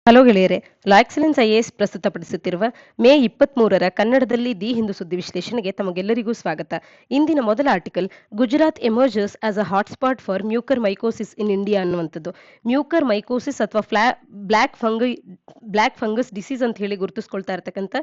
Hello ಗೆಳೆಯರೆ, ಲಾ excellence IAS ಪ್ರಸ್ತುತಪಡಿಸುತ್ತಿರುವ May 23ರ ಕನ್ನಡದಲ್ಲಿ the Hindu ಸುದ್ದಿ ವಿಶ್ಲೇಷಣೆಗೆ ತಮಗೆಲ್ಲರಿಗೂ ಸ್ವಾಗತ. ಇಂದಿನ ಮೊದಲ article, Gujarat emerges as a hotspot for Mucor mycosis in India ಅನ್ನುವಂಥದ್ದು. ಮ್ಯೂಕರ್ ಮೈಕೋಸಿಸ್ ಅಥವಾ ಬ್ಲ್ಯಾಕ್ ಫಂಗಸ್ ಡಿಸೀಸ್ ಅಂತ ಹೇಳಿ ಗುರುತಿಸ್ಕೊಳ್ತಾ ಇರತಕ್ಕಂಥ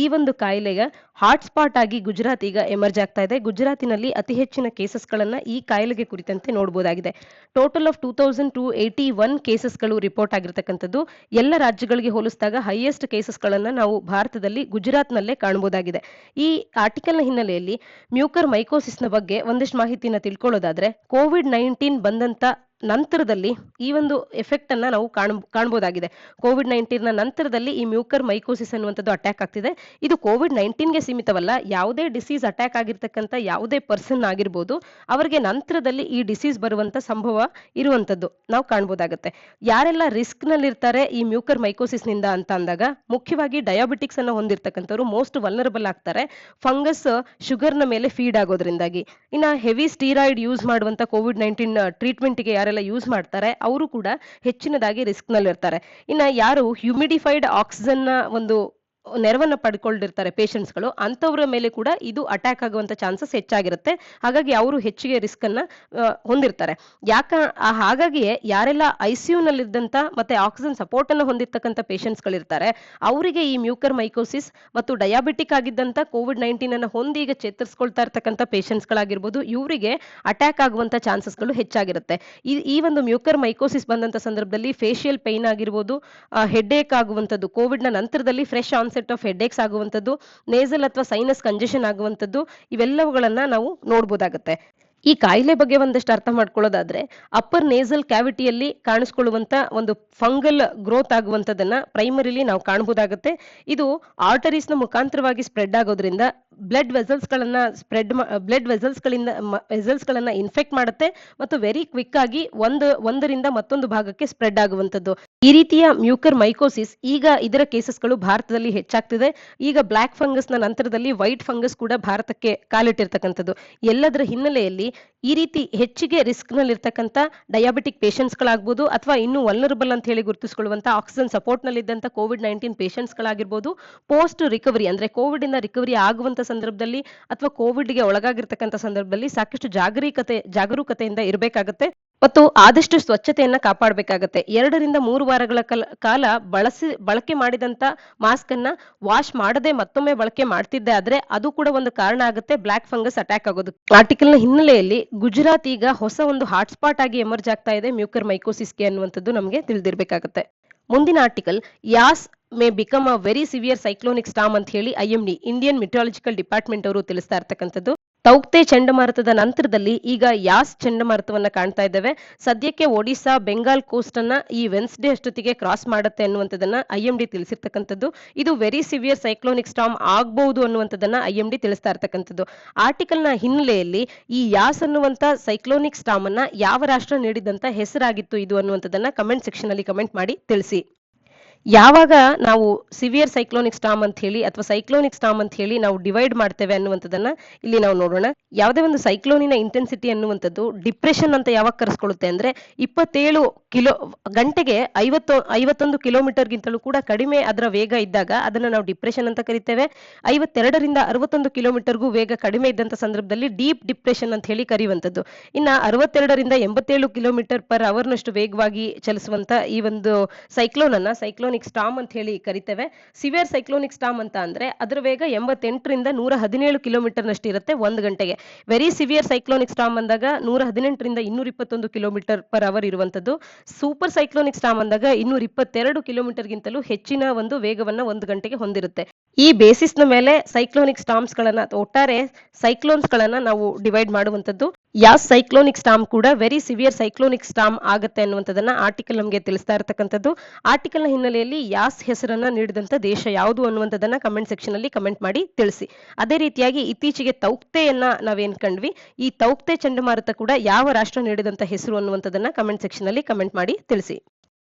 ಈ ಒಂದು ಕಾಯಿಲೆಗೆ ಹಾಟ್ಸ್ಪಾಟ್ ಆಗಿ ಗುಜರಾತ್ ಈಗ ಎಮರ್ಜ್ ಆಗ್ತಾ ಇದೆ. ಗುಜರಾತಿನಲ್ಲಿ ಅತಿ ಹೆಚ್ಚಿನ ಕೇಸಸ್ಗಳನ್ನ ಈ ಕಾಯಿಲೆಗೆ ಕುರಿತಂತೆ ನೋಡಬಹುದಾಗಿದೆ. ಟೋಟಲ್ ಆಫ್ 2281 ಕೇಸಸ್ಗಳು ರಿಪೋರ್ಟ್ ಆಗಿರ್ತಕ್ಕಂಥದ್ದು. ಎಲ್ಲ ರಾಜ್ಯಗಳಿಗೆ ಹೋಲಿಸಿದಾಗ ಹೈಯೆಸ್ಟ್ ಕೇಸಸ್ಗಳನ್ನ ನಾವು ಭಾರತದಲ್ಲಿ ಗುಜರಾತ್ನಲ್ಲೇ ಕಾಣಬಹುದಾಗಿದೆ. ಈ ಆರ್ಟಿಕಲ್ನ ಹಿನ್ನೆಲೆಯಲ್ಲಿ ಮ್ಯೂಕರ್ ಮೈಕೋಸಿಸ್ನ ಬಗ್ಗೆ ಒಂದಿಷ್ಟು ಮಾಹಿತಿನ ತಿಳ್ಕೊಳ್ಳೋದಾದ್ರೆ, ಕೋವಿಡ್-19 ಬಂದಂತ ನಂತರದಲ್ಲಿ ಈ ಒಂದು ಎಫೆಕ್ಟ್ ಅನ್ನ ನಾವು ಕಾಣಬಹುದಾಗಿದೆ. ಕೋವಿಡ್-19ನ ನಂತರದಲ್ಲಿ ಈ ಮ್ಯೂಕರ್ ಮೈಕೋಸಿಸ್ ಅನ್ನುವಂಥದ್ದು ಅಟ್ಯಾಕ್ ಆಗ್ತಿದೆ. ಇದು ಕೋವಿಡ್-19ಗೆ ಸೀಮಿತವಲ್ಲ, ಯಾವುದೇ ಡಿಸೀಸ್ ಅಟ್ಯಾಕ್ ಆಗಿರ್ತಕ್ಕಂಥ ಯಾವುದೇ ಪರ್ಸನ್ ಆಗಿರ್ಬೋದು, ಅವರಿಗೆ ನಂತರದಲ್ಲಿ ಈ ಡಿಸೀಸ್ ಬರುವಂತ ಸಂಭವ ಇರುವಂತದ್ದು ನಾವು ಕಾಣಬಹುದಾಗುತ್ತೆ. ಯಾರೆಲ್ಲ ರಿಸ್ಕ್ ನಲ್ಲಿ ಇರ್ತಾರೆ ಈ ಮ್ಯೂಕರ್ ಮೈಕೋಸಿಸ್ ನಿಂದ ಅಂತ ಅಂದಾಗ, ಮುಖ್ಯವಾಗಿ ಡಯಾಬಿಟಿಕ್ಸ್ ಅನ್ನು ಹೊಂದಿರತಕ್ಕಂಥವ್ರು ಮೋಸ್ಟ್ ವಲ್ನರಬಲ್ ಆಗ್ತಾರೆ, ಫಂಗಸ್ ಶುಗರ್ನ ಮೇಲೆ ಫೀಡ್ ಆಗೋದ್ರಿಂದಾಗಿ. ಇನ್ನ ಹೆವಿ ಸ್ಟೀರಾಯ್ಡ್ ಯೂಸ್ ಮಾಡುವಂತ ಕೋವಿಡ್-19 ಟ್ರೀಟ್ಮೆಂಟ್ಗೆ ಯಾರೆಲ್ಲ ಯೂಸ್ ಮಾಡ್ತಾರೆ ಅವರು ಕೂಡ ಹೆಚ್ಚಿನದಾಗಿ ರಿಸ್ಕ್ ನಲ್ಲಿ ಇರ್ತಾರೆ. ಇನ್ನ ಯಾರು ಹ್ಯೂಮಿಡಿಫೈಡ್ ಆಕ್ಸಿಜನ್ ನ ಒಂದು ನೆರವನ್ನ ಪಡ್ಕೊಂಡಿರ್ತಾರೆ ಪೇಷಂಟ್ಸ್ಗಳು, ಅಂತವರ ಮೇಲೆ ಕೂಡ ಇದು ಅಟ್ಯಾಕ್ ಆಗುವಂತ ಚಾನ್ಸಸ್ ಹೆಚ್ಚಾಗಿರುತ್ತೆ. ಹಾಗಾಗಿ ಅವರು ಹೆಚ್ಚಿಗೆ ರಿಸ್ಕ್ ಅನ್ನ ಹೊಂದಿರ್ತಾರೆ. ಹಾಗಾಗಿಯೇ ಯಾರೆಲ್ಲ ಐಸಿಯು ನಲ್ಲಿದ್ದಂತ ಮತ್ತೆ ಆಕ್ಸಿಜನ್ ಸಪೋರ್ಟ್ ಅನ್ನು ಹೊಂದಿರ್ತಕ್ಕಂಥ ಪೇಷಂಟ್ಸ್ಗಳಿರ್ತಾರೆ, ಅವರಿಗೆ ಈ ಮ್ಯೂಕರ್ ಮೈಕೋಸಿಸ್ ಮತ್ತು ಡಯಾಬಿಟಿಕ್ ಆಗಿದ್ದಂತ ಕೋವಿಡ್-19 ಅನ್ನು ಹೊಂದಿ ಈಗ ಚೇತರಿಸ್ಕೊಳ್ತಾ ಇರ್ತಕ್ಕಂಥ ಪೇಷಂಟ್ಸ್ಗಳಾಗಿರ್ಬೋದು, ಇವರಿಗೆ ಅಟ್ಯಾಕ್ ಆಗುವಂತ ಚಾನ್ಸಸ್ಗಳು ಹೆಚ್ಚಾಗಿರುತ್ತೆ. ಈ ಒಂದು ಮ್ಯೂಕರ್ ಮೈಕೋಸಿಸ್ ಬಂದಂತ ಸಂದರ್ಭದಲ್ಲಿ ಫೇಶಿಯಲ್ ಪೈನ್ ಆಗಿರ್ಬೋದು, ಹೆಡ್ಏಕ್ ಆಗುವಂಥದ್ದು, ಕೋವಿಡ್ ನ ನಂತರದಲ್ಲಿ ಫ್ರೆಶ್ ಆನ್ಸೆಟ್ ಆಫ್ ಹೆಡ್ಏಕ್ಸ್ ಆಗುವಂಥದ್ದು, ನೇಸಲ್ ಅಥವಾ ಸೈನಸ್ ಕಂಜೆಷನ್ ಆಗುವಂಥದ್ದು, ಇವೆಲ್ಲವುಗಳನ್ನ ನಾವು ನೋಡಬಹುದಾಗುತ್ತೆ. ಈ ಕಾಯಿಲೆ ಬಗ್ಗೆ ಒಂದಷ್ಟು ಅರ್ಥ ಮಾಡ್ಕೊಳ್ಳೋದಾದ್ರೆ, ಅಪ್ಪರ್ ನೇಸಲ್ ಕ್ಯಾವಿಟಿಯಲ್ಲಿ ಕಾಣಿಸ್ಕೊಳ್ಳುವಂತ ಒಂದು ಫಂಗಲ್ ಗ್ರೋತ್ ಆಗುವಂತದನ್ನ ಪ್ರೈಮರಿಲಿ ನಾವು ಕಾಣಬಹುದಾಗುತ್ತೆ. ಇದು ಆರ್ಟರೀಸ್ ನ ಮುಖಾಂತರವಾಗಿ ಸ್ಪ್ರೆಡ್ ಆಗೋದ್ರಿಂದ ಬ್ಲಡ್ ವೆಸಲ್ಸ್ ಗಳನ್ನ ಇನ್ಫೆಕ್ಟ್ ಮಾಡುತ್ತೆ ಮತ್ತು ವೆರಿ ಕ್ವಿಕ್ ಆಗಿ ಒಂದರಿಂದ ಮತ್ತೊಂದು ಭಾಗಕ್ಕೆ ಸ್ಪ್ರೆಡ್ ಆಗುವಂತದ್ದು. ಈ ರೀತಿಯ ಮ್ಯೂಕರ್ ಮೈಕೋಸಿಸ್ ಈಗ ಇದರ ಕೇಸಸ್ಗಳು ಭಾರತದಲ್ಲಿ ಹೆಚ್ಚಾಗ್ತಿದೆ. ಈಗ ಬ್ಲ್ಯಾಕ್ ಫಂಗಸ್ ನ ನಂತರದಲ್ಲಿ ವೈಟ್ ಫಂಗಸ್ ಕೂಡ ಭಾರತಕ್ಕೆ ಕಾಲಿಟ್ಟಿರ್ತಕ್ಕಂಥದ್ದು. ಎಲ್ಲದರ ಹಿನ್ನೆಲೆಯಲ್ಲಿ ಈ ರೀತಿ ಹೆಚ್ಚಿಗೆ ರಿಸ್ಕ್ ನಲ್ಲಿ ಇರ್ತಕ್ಕಂಥ ಡಯಾಬಿಟಿಕ್ ಪೇಷಂಟ್ಸ್ ಗಳಾಗಬಹುದು, ಅಥವಾ ಇನ್ನು ವಲ್ನರಬಲ್ ಅಂತ ಹೇಳಿ ಗುರುತಿಸಿಕೊಳ್ಳುವಂತ ಆಕ್ಸಿಜನ್ ಸಪೋರ್ಟ್ ನಲ್ಲಿ ಇದ್ದಂತ ಕೋವಿಡ್-19 ಪೇಷಂಟ್ಸ್ ಗಳಾಗಿರ್ಬೋದು, ಪೋಸ್ಟ್ ರಿಕವರಿ ಅಂದ್ರೆ ಕೋವಿಡ್ ಇಂದ ರಿಕವರಿ ಆಗುವಂತ ಸಂದರ್ಭದಲ್ಲಿ ಅಥವಾ ಕೋವಿಡ್ ಗೆ ಒಳಗಾಗಿರ್ತಕ್ಕಂಥ ಸಂದರ್ಭದಲ್ಲಿ ಸಾಕಷ್ಟು ಜಾಗರೂಕತೆಯಿಂದ ಇರಬೇಕಾಗುತ್ತೆ ಮತ್ತು ಆದಷ್ಟು ಸ್ವಚ್ಛತೆಯನ್ನ ಕಾಪಾಡಬೇಕಾಗತ್ತೆ. 2 ರಿಂದ 3 ವಾರಗಳ ಕಾಲ ಬಳಕೆ ಮಾಡಿದಂತ ಮಾಸ್ಕ್ ಅನ್ನ ವಾಶ್ ಮಾಡದೆ ಮತ್ತೊಮ್ಮೆ ಬಳಕೆ ಮಾಡ್ತಿದ್ದೆ ಆದ್ರೆ ಅದು ಕೂಡ ಒಂದು ಕಾರಣ ಆಗುತ್ತೆ ಬ್ಲ್ಯಾಕ್ ಫಂಗಸ್ ಅಟ್ಯಾಕ್ ಆಗೋದು. ಆರ್ಟಿಕಲ್ ನ ಹಿನ್ನೆಲೆಯಲ್ಲಿ ಗುಜರಾತ್ ಈಗ ಹೊಸ ಒಂದು ಹಾಟ್ಸ್ಪಾಟ್ ಆಗಿ ಎಮರ್ಜ್ ಆಗ್ತಾ ಇದೆ ಮ್ಯೂಕರ್ ಮೈಕೋಸಿಸ್ಗೆ ಅನ್ನುವಂಥದ್ದು ನಮಗೆ ತಿಳಿದಿರಬೇಕಾಗುತ್ತೆ. ಮುಂದಿನ article, Yaas may become a very severe cyclonic storm ಅಂತ ಹೇಳಿ IMD ಇಂಡಿಯನ್ ಮೆಟ್ರಾಲಜಿಕಲ್ ಡಿಪಾರ್ಟ್ಮೆಂಟ್ ಅವರು ತಿಳಿಸ್ತಾ ಇರ್ತಕ್ಕಂಥದ್ದು. ತೌಕ್ತೆ ಚಂಡಮಾರುತದ ನಂತರದಲ್ಲಿ ಈಗ ಯಾಸ್ ಚಂಡಮಾರುತವನ್ನ ಕಾಣ್ತಾ ಇದ್ದೇವೆ. ಸದ್ಯಕ್ಕೆ ಒಡಿಶಾ ಬೆಂಗಾಲ್ ಕೋಸ್ಟ್ ಅನ್ನ ಈ ವೆನ್ಸ್ಡೇ ಅಷ್ಟೊತ್ತಿಗೆ ಕ್ರಾಸ್ ಮಾಡುತ್ತೆ ಅನ್ನುವಂಥದ್ದನ್ನ IMD ತಿಳಿಸಿರ್ತಕ್ಕಂಥದ್ದು. ಇದು ವೆರಿ ಸಿವಿಯರ್ ಸೈಕ್ಲೋನಿಕ್ ಸ್ಟಾರ್ಮ್ ಆಗಬಹುದು ಅನ್ನುವಂಥದ್ದನ್ನ IMD ತಿಳಿಸ್ತಾ ಇರ್ತಕ್ಕಂಥದ್ದು. ಆರ್ಟಿಕಲ್ ನ ಹಿನ್ನೆಲೆಯಲ್ಲಿ ಈ ಯಾಸ್ ಅನ್ನುವಂತ ಸೈಕ್ಲೋನಿಕ್ ಸ್ಟಾರ್ಮ್ ಅನ್ನ ಯಾವ ರಾಷ್ಟ್ರ ನೀಡಿದಂತ ಹೆಸರಾಗಿತ್ತು ಇದು ಅನ್ನುವಂಥದ್ದನ್ನ ಕಮೆಂಟ್ ಸೆಕ್ಷನ್ ಅಲ್ಲಿ ಕಮೆಂಟ್ ಮಾಡಿ ತಿಳಿಸಿ. ಯಾವಾಗ ನಾವು ಸಿವಿಯರ್ ಸೈಕ್ಲೋನಿಕ್ ಸ್ಟಾರ್ಮ್ ಅಂತ ಹೇಳಿ ಅಥವಾ ಸೈಕ್ಲೋನಿಕ್ ಸ್ಟಾರ್ಮ್ ಅಂತ ಹೇಳಿ ನಾವು ಡಿವೈಡ್ ಮಾಡ್ತೇವೆ ಅನ್ನುವಂಥದ್ದನ್ನ ಇಲ್ಲಿ ನಾವು ನೋಡೋಣ. ಯಾವುದೇ ಒಂದು ಸೈಕ್ಲೋನಿನ ಇಂಟೆನ್ಸಿಟಿ ಅನ್ನುವಂಥದ್ದು ಡಿಪ್ರೆಷನ್ ಅಂತ ಯಾವಾಗ ಕರೆಸ್ಕೊಳ್ಳುತ್ತೆ ಅಂದ್ರೆ 27 ಗಂಟೆಗೆ 51 ಕಿಲೋಮೀಟರ್ಗಿಂತಲೂ ಕೂಡ ಕಡಿಮೆ ಅದರ ವೇಗ ಇದ್ದಾಗ ಅದನ್ನ ನಾವು ಡಿಪ್ರೆಷನ್ ಅಂತ ಕರಿತೇವೆ. 52 ರಿಂದ 61 ಕಿಲೋಮೀಟರ್ಗೂ ವೇಗ ಕಡಿಮೆ ಇದ್ದಂತ ಸಂದರ್ಭದಲ್ಲಿ ಡೀಪ್ ಡಿಪ್ರೆಷನ್ ಅಂತ ಹೇಳಿ ಕರೆಯುವಂಥದ್ದು. ಇನ್ನ 62 ರಿಂದ 87 ಕಿಲೋಮೀಟರ್ ಪರ್ ಅವರ್ ನಷ್ಟು ವೇಗವಾಗಿ ಚಲಿಸುವಂತ ಈ ಒಂದು ಸೈಕ್ಲೋನ್ ಅನ್ನ ಸೈಕ್ಲೋನಿಕ್ ಸ್ಟಾರ್ಮ್ ಅಂತ ಹೇಳಿ ಕರಿತೇವೆ. ಸಿವಿಯರ್ ಸೈಕ್ಲೋನಿಕ್ ಸ್ಟಾರ್ಮ್ ಅಂತ ಅಂದ್ರೆ ಅದರ ವೇಗ 88 ರಿಂದ 117 ಕಿಲೋಮೀಟರ್ ನಷ್ಟು ಇರುತ್ತೆ 1 ಗಂಟೆಗೆ. ವೆರಿ ಸಿವಿಯರ್ ಸೈಕ್ಲೋನಿಕ್ ಸ್ಟಾರ್ಮ್ ಅಂದಾಗ 118 ರಿಂದ 221 ಕಿಲೋಮೀಟರ್ ಪರ್ ಅವರ್ ಇರುವಂತದ್ದು. ಸೂಪರ್ ಸೈಕ್ಲೋನಿಕ್ ಸ್ಟಾರ್ಮ್ ಅಂದಾಗ 222 ಕಿಲೋಮೀಟರ್ ಗಿಂತಲೂ ಹೆಚ್ಚಿನ ಒಂದು ವೇಗವನ್ನ 1 ಗಂಟೆಗೆ ಹೊಂದಿರುತ್ತೆ. ಈ ಬೇಸಿಸ್ ನ ಮೇಲೆ ಸೈಕ್ಲೋನಿಕ್ ಸ್ಟಾರ್ಮ್ಸ್ ಗಳನ್ನ ಒಟ್ಟಾರೆ ಸೈಕ್ಲೋನ್ಸ್ ಗಳನ್ನ ನಾವು ಡಿವೈಡ್ ಮಾಡುವಂತದ್ದು. ಯಾಸ್ ಸೈಕ್ಲೋನಿಕ್ ಸ್ಟಾರ್ಮ್ ಕೂಡ ವೆರಿ ಸಿವಿಯರ್ ಸೈಕ್ಲೋನಿಕ್ ಸ್ಟಾರ್ಮ್ ಆಗುತ್ತೆ ಅನ್ನುವಂಥದ್ದನ್ನ ಆರ್ಟಿಕಲ್ ನಮಗೆ ತಿಳಿಸ್ತಾ ಇರತಕ್ಕಂಥದ್ದು. ಆರ್ಟಿಕಲ್ ನ ಹಿನ್ನೆಲೆಯಲ್ಲಿ ಯಾಸ್ ಹೆಸರನ್ನ ನೀಡಿದಂತ ದೇಶ ಯಾವುದು ಅನ್ನುವಂಥದ್ದನ್ನ ಕಮೆಂಟ್ ಸೆಕ್ಷನ್ ಅಲ್ಲಿ ಕಮೆಂಟ್ ಮಾಡಿ ತಿಳಿಸಿ. ಅದೇ ರೀತಿಯಾಗಿ ಇತ್ತೀಚೆಗೆ ತೌಕ್ತೆಯನ್ನ ನಾವೇನ್ ಕಂಡ್ವಿ, ಈ ತೌಕ್ತೆ ಚಂಡಮಾರುತ ಕೂಡ ಯಾವ ರಾಷ್ಟ್ರ ನೀಡಿದಂತ ಹೆಸರು ಅನ್ನುವಂಥದ್ದನ್ನ ಕಮೆಂಟ್ ಸೆಕ್ಷನ್ ಅಲ್ಲಿ ಕಮೆಂಟ್ ಮಾಡಿ ತಿಳಿಸಿ.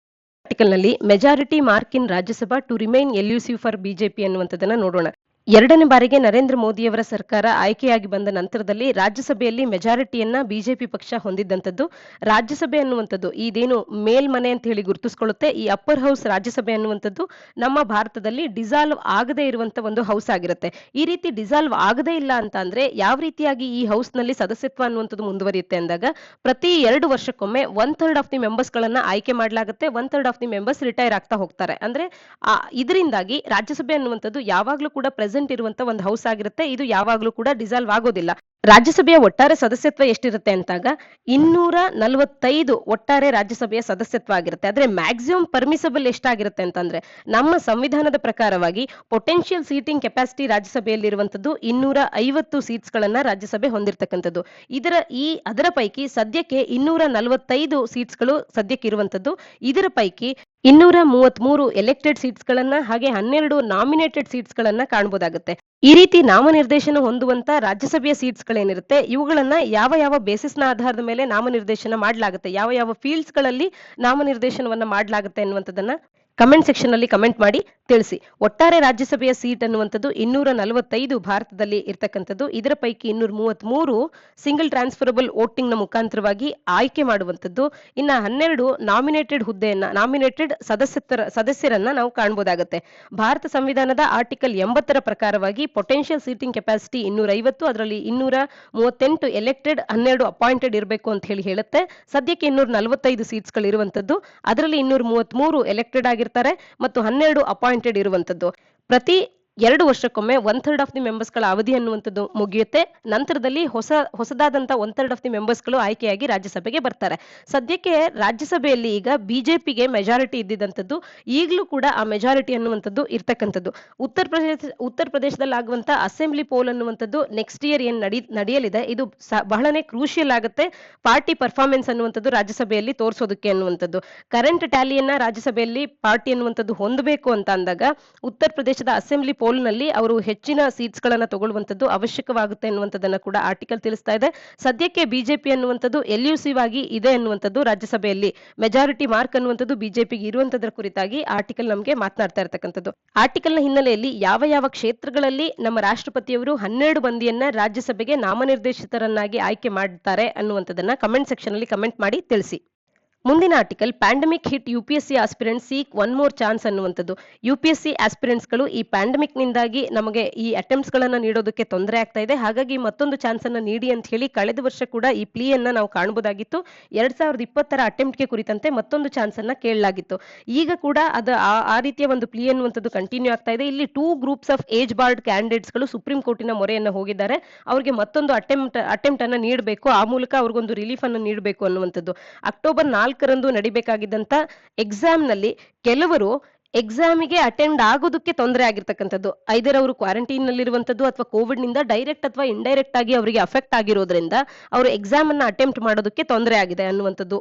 ಆರ್ಟಿಕಲ್ ನಲ್ಲಿ majority mark in Rajya Sabha to remain elusive for BJP ಅನ್ನುವಂಥದ್ದನ್ನ ನೋಡೋಣ. ಎರಡನೇ ಬಾರಿಗೆ ನರೇಂದ್ರ ಮೋದಿಯವರ ಸರ್ಕಾರ ಆಯ್ಕೆಯಾಗಿ ಬಂದ ನಂತರದಲ್ಲಿ ರಾಜ್ಯಸಭೆಯಲ್ಲಿ ಮೆಜಾರಿಟಿಯನ್ನ ಬಿಜೆಪಿ ಪಕ್ಷ ಹೊಂದಿದ್ದಂಥದ್ದು. ರಾಜ್ಯಸಭೆ ಅನ್ನುವಂಥದ್ದು ಇದೇನು ಮೇಲ್ಮನೆ ಅಂತ ಹೇಳಿ ಗುರುತಿಸ್ಕೊಳ್ಳುತ್ತೆ, ಈ ಅಪ್ಪರ್ ಹೌಸ್ ರಾಜ್ಯಸಭೆ ಅನ್ನುವಂಥದ್ದು ನಮ್ಮ ಭಾರತದಲ್ಲಿ ಡಿಸಾಲ್ವ್ ಆಗದೇ ಇರುವಂತ ಒಂದು ಹೌಸ್ ಆಗಿರುತ್ತೆ. ಈ ರೀತಿ ಡಿಸಾಲ್ವ್ ಆಗದೇ ಇಲ್ಲ ಅಂತ ಅಂದ್ರೆ ಯಾವ ರೀತಿಯಾಗಿ ಈ ಹೌಸ್ ನಲ್ಲಿ ಸದಸ್ಯತ್ವ ಅನ್ನುವಂಥದ್ದು ಮುಂದುವರಿಯುತ್ತೆ ಅಂದಾಗ ಪ್ರತಿ 2 ವರ್ಷಕ್ಕೊಮ್ಮೆ 1/3 ಆಫ್ ದಿ ಮೆಂಬರ್ಸ್ ಗಳನ್ನ ಆಯ್ಕೆ ಮಾಡಲಾಗುತ್ತೆ, 1/3 ಆಫ್ ದಿ ಮೆಂಬರ್ಸ್ ರಿಟೈರ್ ಆಗ್ತಾ ಹೋಗ್ತಾರೆ. ಅಂದ್ರೆ ಇದರಿಂದಾಗಿ ರಾಜ್ಯಸಭೆ ಅನ್ನುವಂಥದ್ದು ಯಾವಾಗ್ಲೂ ಕೂಡ ಪ್ರೆಸೆಂಟ್ ಇರುವಂತ ಒಂದು ಹೌಸ್ ಆಗಿರುತ್ತೆ. ಇದು ಯಾವಾಗ್ಲೂ ಕೂಡ ಡಿಸಾಲ್ವ್ ಆಗೋದಿಲ್ಲ. ರಾಜ್ಯಸಭೆಯ ಒಟ್ಟಾರೆ ಸದಸ್ಯತ್ವ ಎಷ್ಟಿರುತ್ತೆ ಅಂತಾಗ 245 ಒಟ್ಟಾರೆ ರಾಜ್ಯಸಭೆಯ ಸದಸ್ಯತ್ವ ಆಗಿರುತ್ತೆ. ಆದ್ರೆ ಮ್ಯಾಕ್ಸಿಮಮ್ ಪರ್ಮಿಸಬಲ್ ಎಷ್ಟಾಗಿರುತ್ತೆ ಅಂತಂದ್ರೆ ನಮ್ಮ ಸಂವಿಧಾನದ ಪ್ರಕಾರವಾಗಿ ಪೊಟೆನ್ಶಿಯಲ್ ಸೀಟಿಂಗ್ ಕೆಪಾಸಿಟಿ ರಾಜ್ಯಸಭೆಯಲ್ಲಿ ಇರುವಂತದ್ದು 250 ಸೀಟ್ಸ್ ಗಳನ್ನ ರಾಜ್ಯಸಭೆ ಹೊಂದಿರತಕ್ಕಂಥದ್ದು. ಅದರ ಪೈಕಿ ಸದ್ಯಕ್ಕೆ 245 ಸೀಟ್ಸ್ ಗಳು ಸದ್ಯಕ್ಕೆ ಇರುವಂತದ್ದು. ಇದರ ಪೈಕಿ 233 ಎಲೆಕ್ಟೆಡ್ ಸೀಟ್ಸ್ ಗಳನ್ನ ಹಾಗೆ 12 ನಾಮಿನೇಟೆಡ್ ಸೀಟ್ಸ್ ಗಳನ್ನ ಕಾಣಬಹುದಾಗುತ್ತೆ. ಈ ರೀತಿ ನಾಮನಿರ್ದೇಶನ ಹೊಂದುವಂತ ರಾಜ್ಯಸಭೆಯ ಸೀಟ್ಸ್ ಗಳೇನಿರುತ್ತೆ ಇವುಗಳನ್ನ ಯಾವ ಯಾವ ಬೇಸಿಸ್ ನ ಆಧಾರದ ಮೇಲೆ ನಾಮನಿರ್ದೇಶನ ಮಾಡಲಾಗುತ್ತೆ, ಯಾವ ಯಾವ ಫೀಲ್ಡ್ಸ್ ಗಳಲ್ಲಿ ನಾಮನಿರ್ದೇಶನವನ್ನ ಮಾಡಲಾಗುತ್ತೆ ಅನ್ನುವಂಥದ್ದನ್ನ ಕಮೆಂಟ್ ಸೆಕ್ಷನ್ ಅಲ್ಲಿ ಕಮೆಂಟ್ ಮಾಡಿ ತಿಳಿಸಿ. ಒಟ್ಟಾರೆ ರಾಜ್ಯಸಭೆಯ ಸೀಟ್ ಅನ್ನುವಂಥದ್ದು 245 ಭಾರತದಲ್ಲಿ ಇರ್ತಕ್ಕಂಥದ್ದು. ಇದರ ಪೈಕಿ 233 ಸಿಂಗಲ್ ಟ್ರಾನ್ಸ್ಫರಬಲ್ ವೋಟಿಂಗ್ ನ ಮುಖಾಂತರವಾಗಿ ಆಯ್ಕೆ ಮಾಡುವಂಥದ್ದು. ಇನ್ನ 12 ನಾಮಿನೇಟೆಡ್ ಸದಸ್ಯರನ್ನ ನಾವು ಕಾಣಬಹುದಾಗುತ್ತೆ. ಭಾರತ ಸಂವಿಧಾನದ ಆರ್ಟಿಕಲ್ 80ರ ಪ್ರಕಾರವಾಗಿ ಪೊಟೆನ್ಶಿಯಲ್ ಸೀಟಿಂಗ್ ಕೆಪಾಸಿಟಿ 250, ಅದರಲ್ಲಿ 238 ಎಲೆಕ್ಟೆಡ್, 12 ಅಪಾಯಿಂಟೆಡ್ ಇರಬೇಕು ಅಂತ ಹೇಳುತ್ತೆ. ಸದ್ಯಕ್ಕೆ 245 ಸೀಟ್ಸ್ ಗಳು ಇರುವಂತದ್ದು, ಅದರಲ್ಲಿ 233 ಎಲೆಕ್ಟೆಡ್ ಆಗಿರ್ತಾರೆ ಮತ್ತು 12 ಅಪಾಯಿಂಟೆಡ್ ಇರುವಂತದ್ದು. ಪ್ರತಿ 2 ವರ್ಷಕ್ಕೊಮ್ಮೆ 1/3 ಆಫ್ ದಿ ಮೆಂಬರ್ಸ್ ಗಳ ಅವಧಿ ಅನ್ನುವಂಥದ್ದು ಮುಗಿಯುತ್ತೆ. ನಂತರದಲ್ಲಿ ಹೊಸದಾದಂತ 1/3 ಆಫ್ ದಿ ಮೆಂಬರ್ಸ್ ಗಳು ಆಯ್ಕೆಯಾಗಿ ರಾಜ್ಯಸಭೆಗೆ ಬರ್ತಾರೆ. ಸದ್ಯಕ್ಕೆ ರಾಜ್ಯಸಭೆಯಲ್ಲಿ ಈಗ ಬಿಜೆಪಿಗೆ ಮೆಜಾರಿಟಿ ಇದ್ದಿದ್ದಂಥದ್ದು, ಈಗಲೂ ಕೂಡ ಆ ಮೆಜಾರಿಟಿ ಅನ್ನುವಂಥದ್ದು ಇರ್ತಕ್ಕಂಥದ್ದು. ಉತ್ತರ ಪ್ರದೇಶದಲ್ಲಿ ಆಗುವಂತ ಅಸೆಂಬ್ಲಿ ಪೋಲ್ ಅನ್ನುವಂಥದ್ದು ನೆಕ್ಸ್ಟ್ ಇಯರ್ ಏನ್ ನಡೆಯಲಿದೆ ಇದು ಬಹಳನೇ ಕ್ರೂಷಿಯಲ್ ಆಗುತ್ತೆ ಪಾರ್ಟಿ ಪರ್ಫಾರ್ಮೆನ್ಸ್ ಅನ್ನುವಂಥದ್ದು ರಾಜ್ಯಸಭೆಯಲ್ಲಿ ತೋರಿಸೋದಕ್ಕೆ ಅನ್ನುವಂಥದ್ದು. ಕರೆಂಟ್ ಟ್ಯಾಲಿಯನ್ನ ರಾಜ್ಯಸಭೆಯಲ್ಲಿ ಪಾರ್ಟಿ ಅನ್ನುವಂಥದ್ದು ಹೊಂದಬೇಕು ಅಂತ ಅಂದಾಗ ಉತ್ತರ ಪ್ರದೇಶದ ಅಸೆಂಬ್ಲಿ ಪೋಲ್ ನಲ್ಲಿ ಅವರು ಹೆಚ್ಚಿನ ಸೀಟ್ಸ್ ಗಳನ್ನ ತಗೊಳ್ಳುವಂತದ್ದು ಅವಶ್ಯಕವಾಗುತ್ತೆ ಅನ್ನುವಂಥದ್ದನ್ನ ಕೂಡ ಆರ್ಟಿಕಲ್ ತಿಳಿಸ್ತಾ ಇದೆ. ಸದ್ಯಕ್ಕೆ ಬಿಜೆಪಿ ಅನ್ನುವಂಥದ್ದು ಎಲ್ಯುಸಿವ್ ಆಗಿ ಇದೆ ಅನ್ನುವಂಥದ್ದು ರಾಜ್ಯಸಭೆಯಲ್ಲಿ ಮೆಜಾರಿಟಿ ಮಾರ್ಕ್ ಅನ್ನುವಂಥದ್ದು ಬಿಜೆಪಿಗೆ ಇರುವಂತದ್ರ ಕುರಿತಾಗಿ ಆರ್ಟಿಕಲ್ ನಮಗೆ ಮಾತನಾಡ್ತಾ ಇರತಕ್ಕಂಥದ್ದು. ಆರ್ಟಿಕಲ್ ನ ಹಿನ್ನೆಲೆಯಲ್ಲಿ ಯಾವ ಯಾವ ಕ್ಷೇತ್ರಗಳಲ್ಲಿ ನಮ್ಮ ರಾಷ್ಟ್ರಪತಿಯವರು 12 ಮಂದಿಯನ್ನ ರಾಜ್ಯಸಭೆಗೆ ನಾಮನಿರ್ದೇಶಿತರನ್ನಾಗಿ ಆಯ್ಕೆ ಮಾಡ್ತಾರೆ ಅನ್ನುವಂಥದ್ದನ್ನ ಕಮೆಂಟ್ ಸೆಕ್ಷನ್ ಅಲ್ಲಿ ಕಮೆಂಟ್ ಮಾಡಿ ತಿಳಿಸಿ. ಮುಂದಿನ article pandemic hit UPSC aspirant seek one more chance ಅನ್ನುವಂಥದ್ದು. ಯುಪಿಎಸ್ಸಿ ಆಸ್ಪಿರೆಂಟ್ಸ್ ಗಳು ಈ ಪ್ಯಾಂಡಮಿಕ್ ನಿಂದಾಗಿ ನಮಗೆ ಈ ಅಟೆಂಪ್ಟ್ಸ್ ಗಳನ್ನ ನೀಡೋದಕ್ಕೆ ತೊಂದರೆ ಆಗ್ತಾ ಇದೆ, ಹಾಗಾಗಿ ಮತ್ತೊಂದು ಚಾನ್ಸ್ ಅನ್ನ ನೀಡಿ ಅಂತ ಹೇಳಿ ಕಳೆದ ವರ್ಷ ಕೂಡ ಈ ಪ್ಲೀ ಅನ್ನ ನಾವು ಕಾಣಬಹುದಾಗಿತ್ತು. 2020ರ ಅಟೆಂಪ್ಟ್ ಗೆ ಕುರಿತಂತೆ ಮತ್ತೊಂದು ಚಾನ್ಸ್ ಅನ್ನ ಕೇಳಲಾಗಿತ್ತು. ಈಗ ಕೂಡ ಅದು ಆ ರೀತಿಯ ಒಂದು ಪ್ಲೀ ಅನ್ನುವಂಥದ್ದು ಕಂಟಿನ್ಯೂ ಆಗ್ತಾ ಇದೆ. ಇಲ್ಲಿ 2 groups of age border candidates ಗಳು ಸುಪ್ರೀಂ ಕೋರ್ಟಿನ ಮೊರೆಯನ್ನ ಹೋಗಿದ್ದಾರೆ. ಅವರಿಗೆ ಮತ್ತೊಂದು ಅಟೆಂಪ್ಟ್ ಅನ್ನ ನೀಡಬೇಕು, ಆ ಮೂಲಕ ಅವ್ರಿಗೊಂದು ರಿಲೀಫ್ ಅನ್ನು ನೀಡಬೇಕು ಅನ್ನುವಂಥದ್ದು. ಅಕ್ಟೋಬರ್ 4ರಂದು ನಡಿಬೇಕಾಗಿದ್ದಂತ ಎಕ್ಸಾಮ್ ನಲ್ಲಿ ಕೆಲವರು ಎಕ್ಸಾಮಿಗೆ ಅಟೆಂಡ್ ಆಗೋದಕ್ಕೆ ತೊಂದರೆ ಆಗಿರ್ತಕ್ಕಂಥದ್ದು, ಐದರ್ ಅವರು ಕ್ವಾರಂಟೈನ್ ನಲ್ಲಿರುವಂತದ್ದು ಅಥವಾ ಕೋವಿಡ್ ನಿಂದ ಡೈರೆಕ್ಟ್ ಅಥವಾ ಇಂಡೈರೆಕ್ಟ್ ಆಗಿ ಅವರಿಗೆ ಅಫೆಕ್ಟ್ ಆಗಿರೋದ್ರಿಂದ ಅವರು ಎಕ್ಸಾಮ್ ಅನ್ನ ಅಟೆಂಪ್ಟ್ ಮಾಡೋದಕ್ಕೆ ತೊಂದರೆ ಆಗಿದೆ ಅನ್ನುವಂಥದ್ದು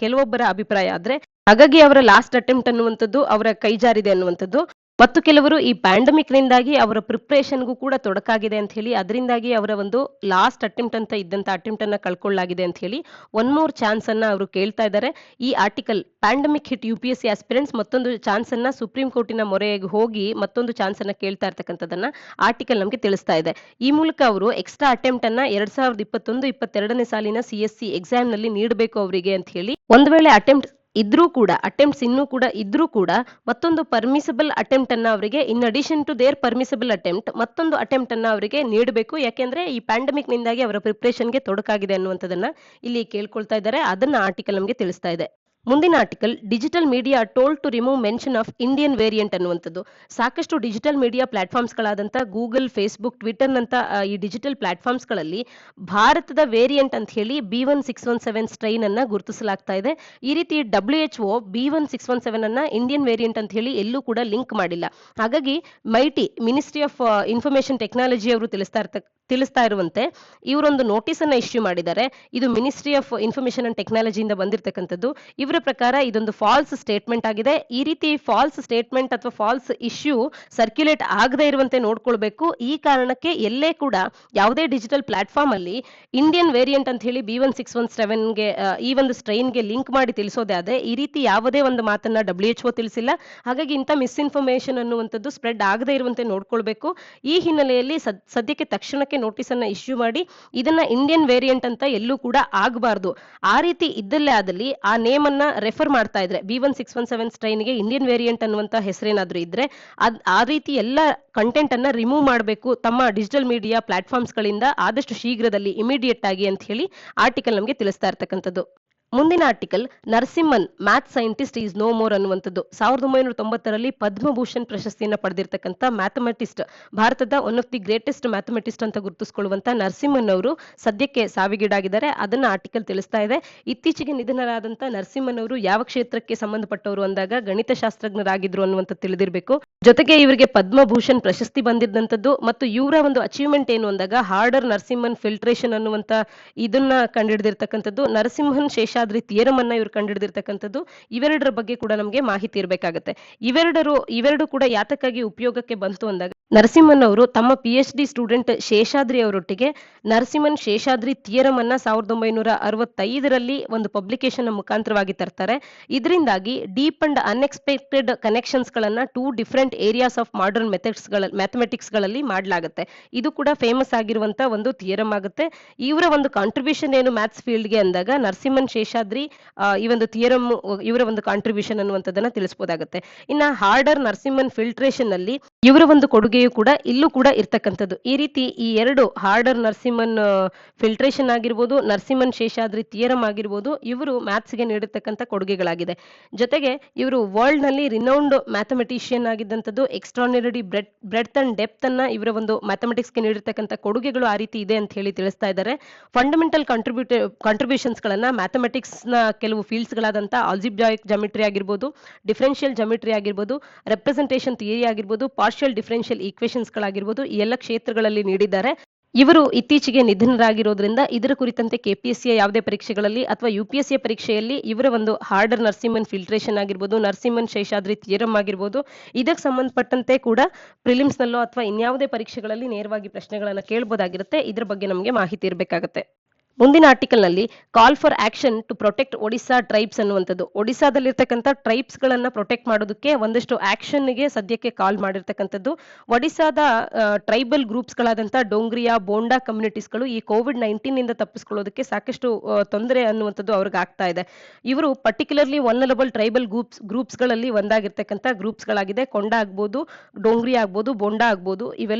ಕೆಲವೊಬ್ಬರ ಅಭಿಪ್ರಾಯ. ಆದ್ರೆ ಹಾಗಾಗಿ ಅವರ ಲಾಸ್ಟ್ ಅಟೆಂಪ್ಟ್ ಅನ್ನುವಂಥದ್ದು ಅವರ ಕೈಜಾರಿದೆ ಅನ್ನುವಂಥದ್ದು. ಮತ್ತು ಕೆಲವರು ಈ ಪ್ಯಾಂಡಮಿಕ್ ನಿಂದಾಗಿ ಅವರ ಪ್ರಿಪರೇಷನ್ಗೂ ಕೂಡ ತೊಡಕಾಗಿದೆ ಅಂತ ಹೇಳಿ ಅದರಿಂದಾಗಿ ಅವರ ಒಂದು ಲಾಸ್ಟ್ ಅಟೆಂಪ್ಟ್ ಅಂತ ಇದ್ದಂತ ಅಟೆಂಪ್ಟ್ ಅನ್ನ ಕಳ್ಕೊಳ್ಳಾಗಿದೆ ಅಂತ ಹೇಳಿ ಒನ್ ಮೋರ್ ಚಾನ್ಸ್ ಅನ್ನ ಅವರು ಕೇಳ್ತಾ ಇದ್ದಾರೆ. ಈ article pandemic hit UPSC aspirants ಮತ್ತೊಂದು ಚಾನ್ಸ್ ಅನ್ನ ಸುಪ್ರೀಂ ಕೋರ್ಟಿನ ಮೊರೆಗೆ ಹೋಗಿ ಮತ್ತೊಂದು ಚಾನ್ಸ್ ಅನ್ನ ಕೇಳ್ತಾ ಇರ್ತಕ್ಕಂಥದ್ದನ್ನ ಆರ್ಟಿಕಲ್ ನಮಗೆ ತಿಳಿಸ್ತಾ ಇದೆ. ಈ ಮೂಲಕ ಅವರು ಎಕ್ಸ್ಟ್ರಾ ಅಟೆಂಪ್ಟ್ ಅನ್ನ 2021-22ನೇ ಸಾಲಿನ ಸಿಎಸ್ಸಿ ಎಕ್ಸಾಮ್ ನಲ್ಲಿ ನೀಡಬೇಕು ಅವರಿಗೆ ಅಂತ ಹೇಳಿ, ಒಂದ್ ವೇಳೆ ಅಟೆಂಪ್ಟ್ಸ್ ಇನ್ನೂ ಕೂಡ ಇದ್ರೂ ಕೂಡ ಮತ್ತೊಂದು ಪರ್ಮಿಸಬಲ್ ಅಟೆಂಪ್ಟ್ ಅನ್ನ ಅವರಿಗೆ in addition to their permissible attempt ಮತ್ತೊಂದು ಅಟೆಂಪ್ಟ್ ಅನ್ನ ಅವರಿಗೆ ನೀಡಬೇಕು. ಯಾಕೆಂದ್ರೆ ಈ ಪ್ಯಾಂಡಮಿಕ್ ನಿಂದಾಗಿ ಅವರ ಪ್ರಿಪರೇಷನ್ಗೆ ತೊಡಕಾಗಿದೆ ಅನ್ನುವಂಥದ್ದನ್ನ ಇಲ್ಲಿ ಕೇಳ್ಕೊಳ್ತಾ ಇದ್ದಾರೆ. ಅದನ್ನ ಆರ್ಟಿಕಲ್ ನಮಗೆ ತಿಳಿಸ್ತಾ ಇದೆ. ಮುಂದಿನ article digital media told to remove mention of Indian variant ಅನ್ನುವಂಥದ್ದು. ಸಾಕಷ್ಟು ಡಿಜಿಟಲ್ ಮೀಡಿಯಾ ಪ್ಲಾಟ್ಫಾರ್ಮ್ಸ್ ಗಳಾದಂತ ಗೂಗಲ್, ಫೇಸ್ಬುಕ್, ಟ್ವಿಟರ್ ನಂತ ಈ ಡಿಜಿಟಲ್ ಪ್ಲಾಟ್ಫಾರ್ಮ್ಸ್ ಗಳಲ್ಲಿ ಭಾರತದ ವೇರಿಯಂಟ್ ಅಂತ ಹೇಳಿ B1617 ಸ್ಟ್ರೈನ್ ಅನ್ನ ಗುರುತಿಸಲಾಗ್ತಾ ಇದೆ. ಈ ರೀತಿ WHO B1617 ಅನ್ನ ಇಂಡಿಯನ್ ವೇರಿಯಂಟ್ ಅಂತ ಹೇಳಿ ಎಲ್ಲೂ ಕೂಡ ಲಿಂಕ್ ಮಾಡಿಲ್ಲ. ಹಾಗಾಗಿ ಮಿನಿಸ್ಟ್ರಿ ಆಫ್ ಇನ್ಫಾರ್ಮೇಶನ್ ಟೆಕ್ನಾಲಜಿ ಅವರು ತಿಳಿಸ್ತಾ ಇರುವಂತೆ ಇವರೊಂದು ನೋಟಿಸ್ ಅನ್ನ ಇಶ್ಯೂ ಮಾಡಿದ್ದಾರೆ. ಇದು ಮಿನಿಸ್ಟ್ರಿ ಆಫ್ ಇನ್ಫಾರ್ಮೇಶನ್ ಅಂಡ್ ಟೆಕ್ನಾಲಜಿಯಿಂದ ಬಂದಿರತಕ್ಕಂಥದ್ದು. ಇವರ ಪ್ರಕಾರ ಇದೊಂದು ಫಾಲ್ಸ್ ಸ್ಟೇಟ್ಮೆಂಟ್ ಆಗಿದೆ. ಈ ರೀತಿ ಫಾಲ್ಸ್ ಸ್ಟೇಟ್ಮೆಂಟ್ ಅಥವಾ ಫಾಲ್ಸ್ ಇಶ್ಯೂ ಸರ್ಕ್ಯುಲೇಟ್ ಆಗದೆ ಇರುವಂತೆ ನೋಡ್ಕೊಳ್ಬೇಕು. ಈ ಕಾರಣಕ್ಕೆ ಎಲ್ಲೇ ಕೂಡ ಯಾವುದೇ ಡಿಜಿಟಲ್ ಪ್ಲಾಟ್ಫಾರ್ಮ್ ಅಲ್ಲಿ ಇಂಡಿಯನ್ ವೇರಿಯಂಟ್ ಅಂತ ಹೇಳಿ B1617ಗೆ ಈ ಒಂದು ಸ್ಟ್ರೈನ್ಗೆ ಲಿಂಕ್ ಮಾಡಿ ತಿಳಿಸೋದೇ ಆದ್ರೆ ಈ ರೀತಿ ಯಾವುದೇ ಒಂದು ಮಾತನ್ನ WHO ತಿಳಿಸಿಲ್ಲ. ಹಾಗಾಗಿ ಇಂಥ ಮಿಸ್ಇನ್ಫಾರ್ಮೇಶನ್ ಅನ್ನುವಂಥದ್ದು ಸ್ಪ್ರೆಡ್ ಆಗದೆ ಇರುವಂತೆ ನೋಡ್ಕೊಳ್ಬೇಕು. ಈ ಹಿನ್ನೆಲೆಯಲ್ಲಿ ಸದ್ಯಕ್ಕೆ ತಕ್ಷಣಕ್ಕೆ ನೋಟಿಸ್ ಅನ್ನ ಇಶ್ಯೂ ಮಾಡಿ ಇದನ್ನ ಇಂಡಿಯನ್ ವೇರಿಯಂಟ್ ಅಂತ ಎಲ್ಲೂ ಕೂಡ ಆಗಬಾರ್ದು. ಆ ರೀತಿ ಇದ್ದಲ್ಲೇ ಆದಲ್ಲಿ ಆ ನೇಮ್ ಅನ್ನ ರೆಫರ್ ಮಾಡ್ತಾ ಇದ್ರೆ B1617 ಸ್ಟ್ರೈನ್ಗೆ ಇಂಡಿಯನ್ ವೇರಿಯಂಟ್ ಅನ್ನುವಂತ ಹೆಸರೇನಾದ್ರೂ ಇದ್ರೆ ಆ ರೀತಿ ಎಲ್ಲ ಕಂಟೆಂಟ್ ಅನ್ನ ರಿಮೂವ್ ಮಾಡಬೇಕು ತಮ್ಮ ಡಿಜಿಟಲ್ ಮೀಡಿಯಾ ಪ್ಲಾಟ್ಫಾರ್ಮ್ಸ್ ಗಳಿಂದ ಆದಷ್ಟು ಶೀಘ್ರದಲ್ಲಿ ಇಮಿಡಿಯೇಟ್ ಆಗಿ ಅಂತ ಹೇಳಿ ಆರ್ಟಿಕಲ್ ನಮಗೆ ತಿಳಿಸ್ತಾ ಇರ್ತಕ್ಕಂಥದ್ದು. ಮುಂದಿನ article Narasimhan math scientist is no more ಅನ್ನುವಂಥದ್ದು. 1990ರಲ್ಲಿ ಪದ್ಮಭೂಷಣ್ ಪ್ರಶಸ್ತಿಯನ್ನ ಪಡೆದಿರ್ತಕ್ಕಂಥ ಮ್ಯಾಥಮೆಟಿಸ್ಟ್, ಭಾರತದ one of the greatest mathematician ಅಂತ ಗುರುತಿಸಿಕೊಳ್ಳುವಂತ ನರಸಿಂಹನ್ ಅವರು ಸದ್ಯಕ್ಕೆ ಸಾವಿಗೀಡಾಗಿದ್ದಾರೆ. ಅದನ್ನ ಆರ್ಟಿಕಲ್ ತಿಳಿಸ್ತಾ ಇದೆ. ಇತ್ತೀಚೆಗೆ ನಿಧನರಾದಂತ ನರಸಿಂಹನ್ ಅವರು ಯಾವ ಕ್ಷೇತ್ರಕ್ಕೆ ಸಂಬಂಧಪಟ್ಟವರು ಅಂದಾಗ ಗಣಿತಶಾಸ್ತ್ರಜ್ಞರಾಗಿದ್ರು ಅನ್ನುವಂಥ ತಿಳಿದಿರಬೇಕು. ಜೊತೆಗೆ ಇವರಿಗೆ ಪದ್ಮಭೂಷಣ್ ಪ್ರಶಸ್ತಿ ಬಂದಿದ್ದಂಥದ್ದು ಮತ್ತು ಇವರ ಒಂದು ಅಚೀವ್ಮೆಂಟ್ ಏನು ಅಂದಾಗ ಹಾರ್ಡರ್ ನರಸಿಂಹನ್ ಫಿಲ್ಟ್ರೇಷನ್ ಅನ್ನುವಂತ ಇದನ್ನ ಕಂಡುಹಿಡಿದಿರ್ತಕ್ಕಂಥದ್ದು. ನರಸಿಂಹನ್ ಶೇಷಾದ್ರಿ ಥಿಯರಮ್ ಅನ್ನ ಇವರು ಕಂಡುಹಿಡಿದಿರ್ತಕ್ಕಂಥದ್ದು. ಇವೆರಡರ ಬಗ್ಗೆ ಕೂಡ ನಮಗೆ ಮಾಹಿತಿ ಇರಬೇಕಾಗುತ್ತೆ. ಇವೆರಡು ಕೂಡ ಯಾತಕ್ಕಾಗಿ ಉಪಯೋಗಕ್ಕೆ ಬಂತು ಅಂದಾಗ ನರಸಿಂಹನ್ ಅವರು ತಮ್ಮ PhD ಸ್ಟೂಡೆಂಟ್ ಶೇಷಾದ್ರಿ ಅವರೊಟ್ಟಿಗೆ ನರಸಿಂಹನ್ ಶೇಷಾದ್ರಿ ಥಿಯರಮ್ ಅನ್ನ 1965ರಲ್ಲಿ ಒಂದು ಪಬ್ಲಿಕೇಶನ್ ಮುಖಾಂತರವಾಗಿ ತರ್ತಾರೆ. ಇದರಿಂದಾಗಿ ಡೀಪ್ ಅಂಡ್ ಅನ್ಎಕ್ಸ್ಪೆಕ್ಟೆಡ್ ಕನೆಕ್ಷನ್ಸ್ ಗಳನ್ನ 2 different areas of modern mathematics ಗಳಲ್ಲಿ ಮಾಡಲಾಗುತ್ತೆ. ಇದು ಕೂಡ ಫೇಮಸ್ ಆಗಿರುವಂತ ಒಂದು ಥಿಯರಮ್ ಆಗುತ್ತೆ. ಇವರ ಒಂದು ಕಾಂಟ್ರಿಬ್ಯೂಷನ್ ಏನು ಮ್ಯಾಥ್ಸ್ ಫೀಲ್ಡ್ಗೆ ಅಂದಾಗ ನರಸಿಂಹನ್ ಶೇಷಾದ್ರಿ ಈ ಒಂದು ಥಿಯರಮ್ ಇವರ ಒಂದು ಕಾಂಟ್ರಿಬ್ಯೂಷನ್ ಅನ್ನುವಂಥದ್ದನ್ನ ತಿಳಿಸಬಹುದಾಗುತ್ತೆ. ಇನ್ನ ಹಾರ್ಡರ್ ನರಸಿಂಹನ್ ಫಿಲ್ಟ್ರೇಷನ್ ನಲ್ಲಿ ಇವರ ಒಂದು ಕೊಡುಗೆಯು ಕೂಡ ಇಲ್ಲೂ ಕೂಡ ಇರ್ತಕ್ಕಂಥದ್ದು. ಈ ರೀತಿ ಈ ಎರಡು ಹಾರ್ಡರ್ ನರಸಿಂಹನ್ ಫಿಲ್ಟ್ರೇಷನ್ ಆಗಿರ್ಬೋದು, ನರಸಿಂಹನ್ ಶೇಷಾದ್ರಿ ಥಿಯರಮ್ ಆಗಿರ್ಬೋದು, ಇವರು ಮ್ಯಾಥ್ಸ್ಗೆ ನೀಡಿರ್ತಕ್ಕಂಥ ಕೊಡುಗೆಗಳಾಗಿದೆ. ಜೊತೆಗೆ ಇವರು ವರ್ಲ್ಡ್ ನಲ್ಲಿ ರಿನೌಂಡ್ ಮ್ಯಾಥಮೆಟಿಷಿಯನ್ ಆಗಿದ್ದಂಥದ್ದು. ಎಕ್ಸ್ಟ್ರಾರ್ಡಿನರಿ ಬ್ರೆಡ್ತ್ ಅಂಡ್ ಡೆಪ್ತ್ ಅನ್ನ ಇವರ ಒಂದು ಮ್ಯಾಥಮೆಟಿಕ್ಸ್ಗೆ ನೀಡಿರ್ತಕ್ಕಂಥ ಕೊಡುಗೆಗಳು ಆ ರೀತಿ ಇದೆ ಅಂತ ಹೇಳಿ ತಿಳಿಸ್ತಾ ಇದ್ದಾರೆ. ಫಂಡಮೆಂಟಲ್ ಕಾಂಟ್ರಿಬ್ಯೂಷನ್ಸ್ ಗಳನ್ನ ಮ್ಯಾಥಮೆಟಿಕ್ಸ್ ನ ಕೆಲವು ಫೀಲ್ಡ್ಸ್ ಗಳಾದಂತ ಆಲ್ಜಿಬ್ರಾಯಿಕ್ ಜಾಮಿಟ್ರಿ ಆಗಿರ್ಬೋದು, ಡಿಫರೆನ್ಷಿಯಲ್ ಜಾಮಿಟ್ರಿ ಆಗಿರ್ಬೋದು, ರೆಪ್ರೆಸೆಂಟೇಷನ್ ಥಿಯರಿ ಆಗಿರ್ಬೋದು, ಪಾರ್ಷಿಯಲ್ ಡಿಫರೆನ್ಷಿಯಲ್ ಈಕ್ವೇಷನ್ಸ್ ಗಳಾಗಿರ್ಬೋದು, ಈ ಎಲ್ಲ ಕ್ಷೇತ್ರಗಳಲ್ಲಿ ನೀಡಿದ್ದಾರೆ. ಇವರು ಇತ್ತೀಚೆಗೆ ನಿಧನರಾಗಿರೋದ್ರಿಂದ ಇದರ ಕುರಿತಂತೆ KPSC ಯಾವುದೇ ಪರೀಕ್ಷೆಗಳಲ್ಲಿ ಅಥವಾ UPSC ಪರೀಕ್ಷೆಯಲ್ಲಿ ಇವರ ಒಂದು ಹಾರ್ಡರ್ ನರಸಿಂಹನ್ ಫಿಲ್ಟ್ರೇಷನ್ ಆಗಿರ್ಬೋದು, ನರಸಿಂಹನ್ ಶೇಷಾದ್ರಿ ಥಿಯರಮ್ ಆಗಿರ್ಬೋದು, ಇದಕ್ಕೆ ಸಂಬಂಧಪಟ್ಟಂತೆ ಕೂಡ ಪ್ರಿಲಿಮ್ಸ್ ನಲ್ಲೋ ಅಥವಾ ಇನ್ಯಾವುದೇ ಪರೀಕ್ಷೆಗಳಲ್ಲಿ ನೇರವಾಗಿ ಪ್ರಶ್ನೆಗಳನ್ನ ಕೇಳಬಹುದಾಗಿರುತ್ತೆ. ಇದ್ರ ಬಗ್ಗೆ ನಮಗೆ ಮಾಹಿತಿ ಇರಬೇಕಾಗುತ್ತೆ. ಮುಂದಿನ ಆರ್ಟಿಕಲ್ ನಲ್ಲಿ call for action to protect Odisha tribes ಅನ್ನುವಂಥದ್ದು. ಒಡಿಶಾದಲ್ಲಿರ್ತಕ್ಕಂಥ ಟ್ರೈಬ್ಸ್ ಗಳನ್ನ ಪ್ರೊಟೆಕ್ಟ್ ಮಾಡೋದಕ್ಕೆ ಒಂದಷ್ಟು ಆಕ್ಷನ್ ಗೆ ಸದ್ಯಕ್ಕೆ ಕಾಲ್ ಮಾಡಿರ್ತಕ್ಕಂಥದ್ದು. ಒಡಿಶಾದ ಟ್ರೈಬಲ್ ಗ್ರೂಪ್ಸ್ ಗಳಾದಂತ ಡೋಂಗ್ರಿಯಾ, ಬೋಂಡಾ ಕಮ್ಯುನಿಟೀಸ್ ಗಳು ಈ COVID-19 ಇಂದ ತಪ್ಪಿಸ್ಕೊಳ್ಳೋದಕ್ಕೆ ಸಾಕಷ್ಟು ತೊಂದರೆ ಅನ್ನುವಂಥದ್ದು ಅವ್ರಿಗೆ ಆಗ್ತಾ ಇದೆ. ಇವರು ಪರ್ಟಿಕ್ಯುಲರ್ಲಿ ವಲ್ನರಬಲ್ ಟ್ರೈಬಲ್ ಗ್ರೂಪ್ಸ್ ಗಳಲ್ಲಿ ಒಂದಾಗಿರ್ತಕ್ಕಂಥ ಗ್ರೂಪ್ಸ್ ಗಳಾಗಿದೆ. ಕೊಂಡ ಆಗ್ಬೋದು, ಡೋಂಗ್ರಿ ಆಗ್ಬೋದು, ಬೋಂಡಾ ಆಗ್ಬೋದು,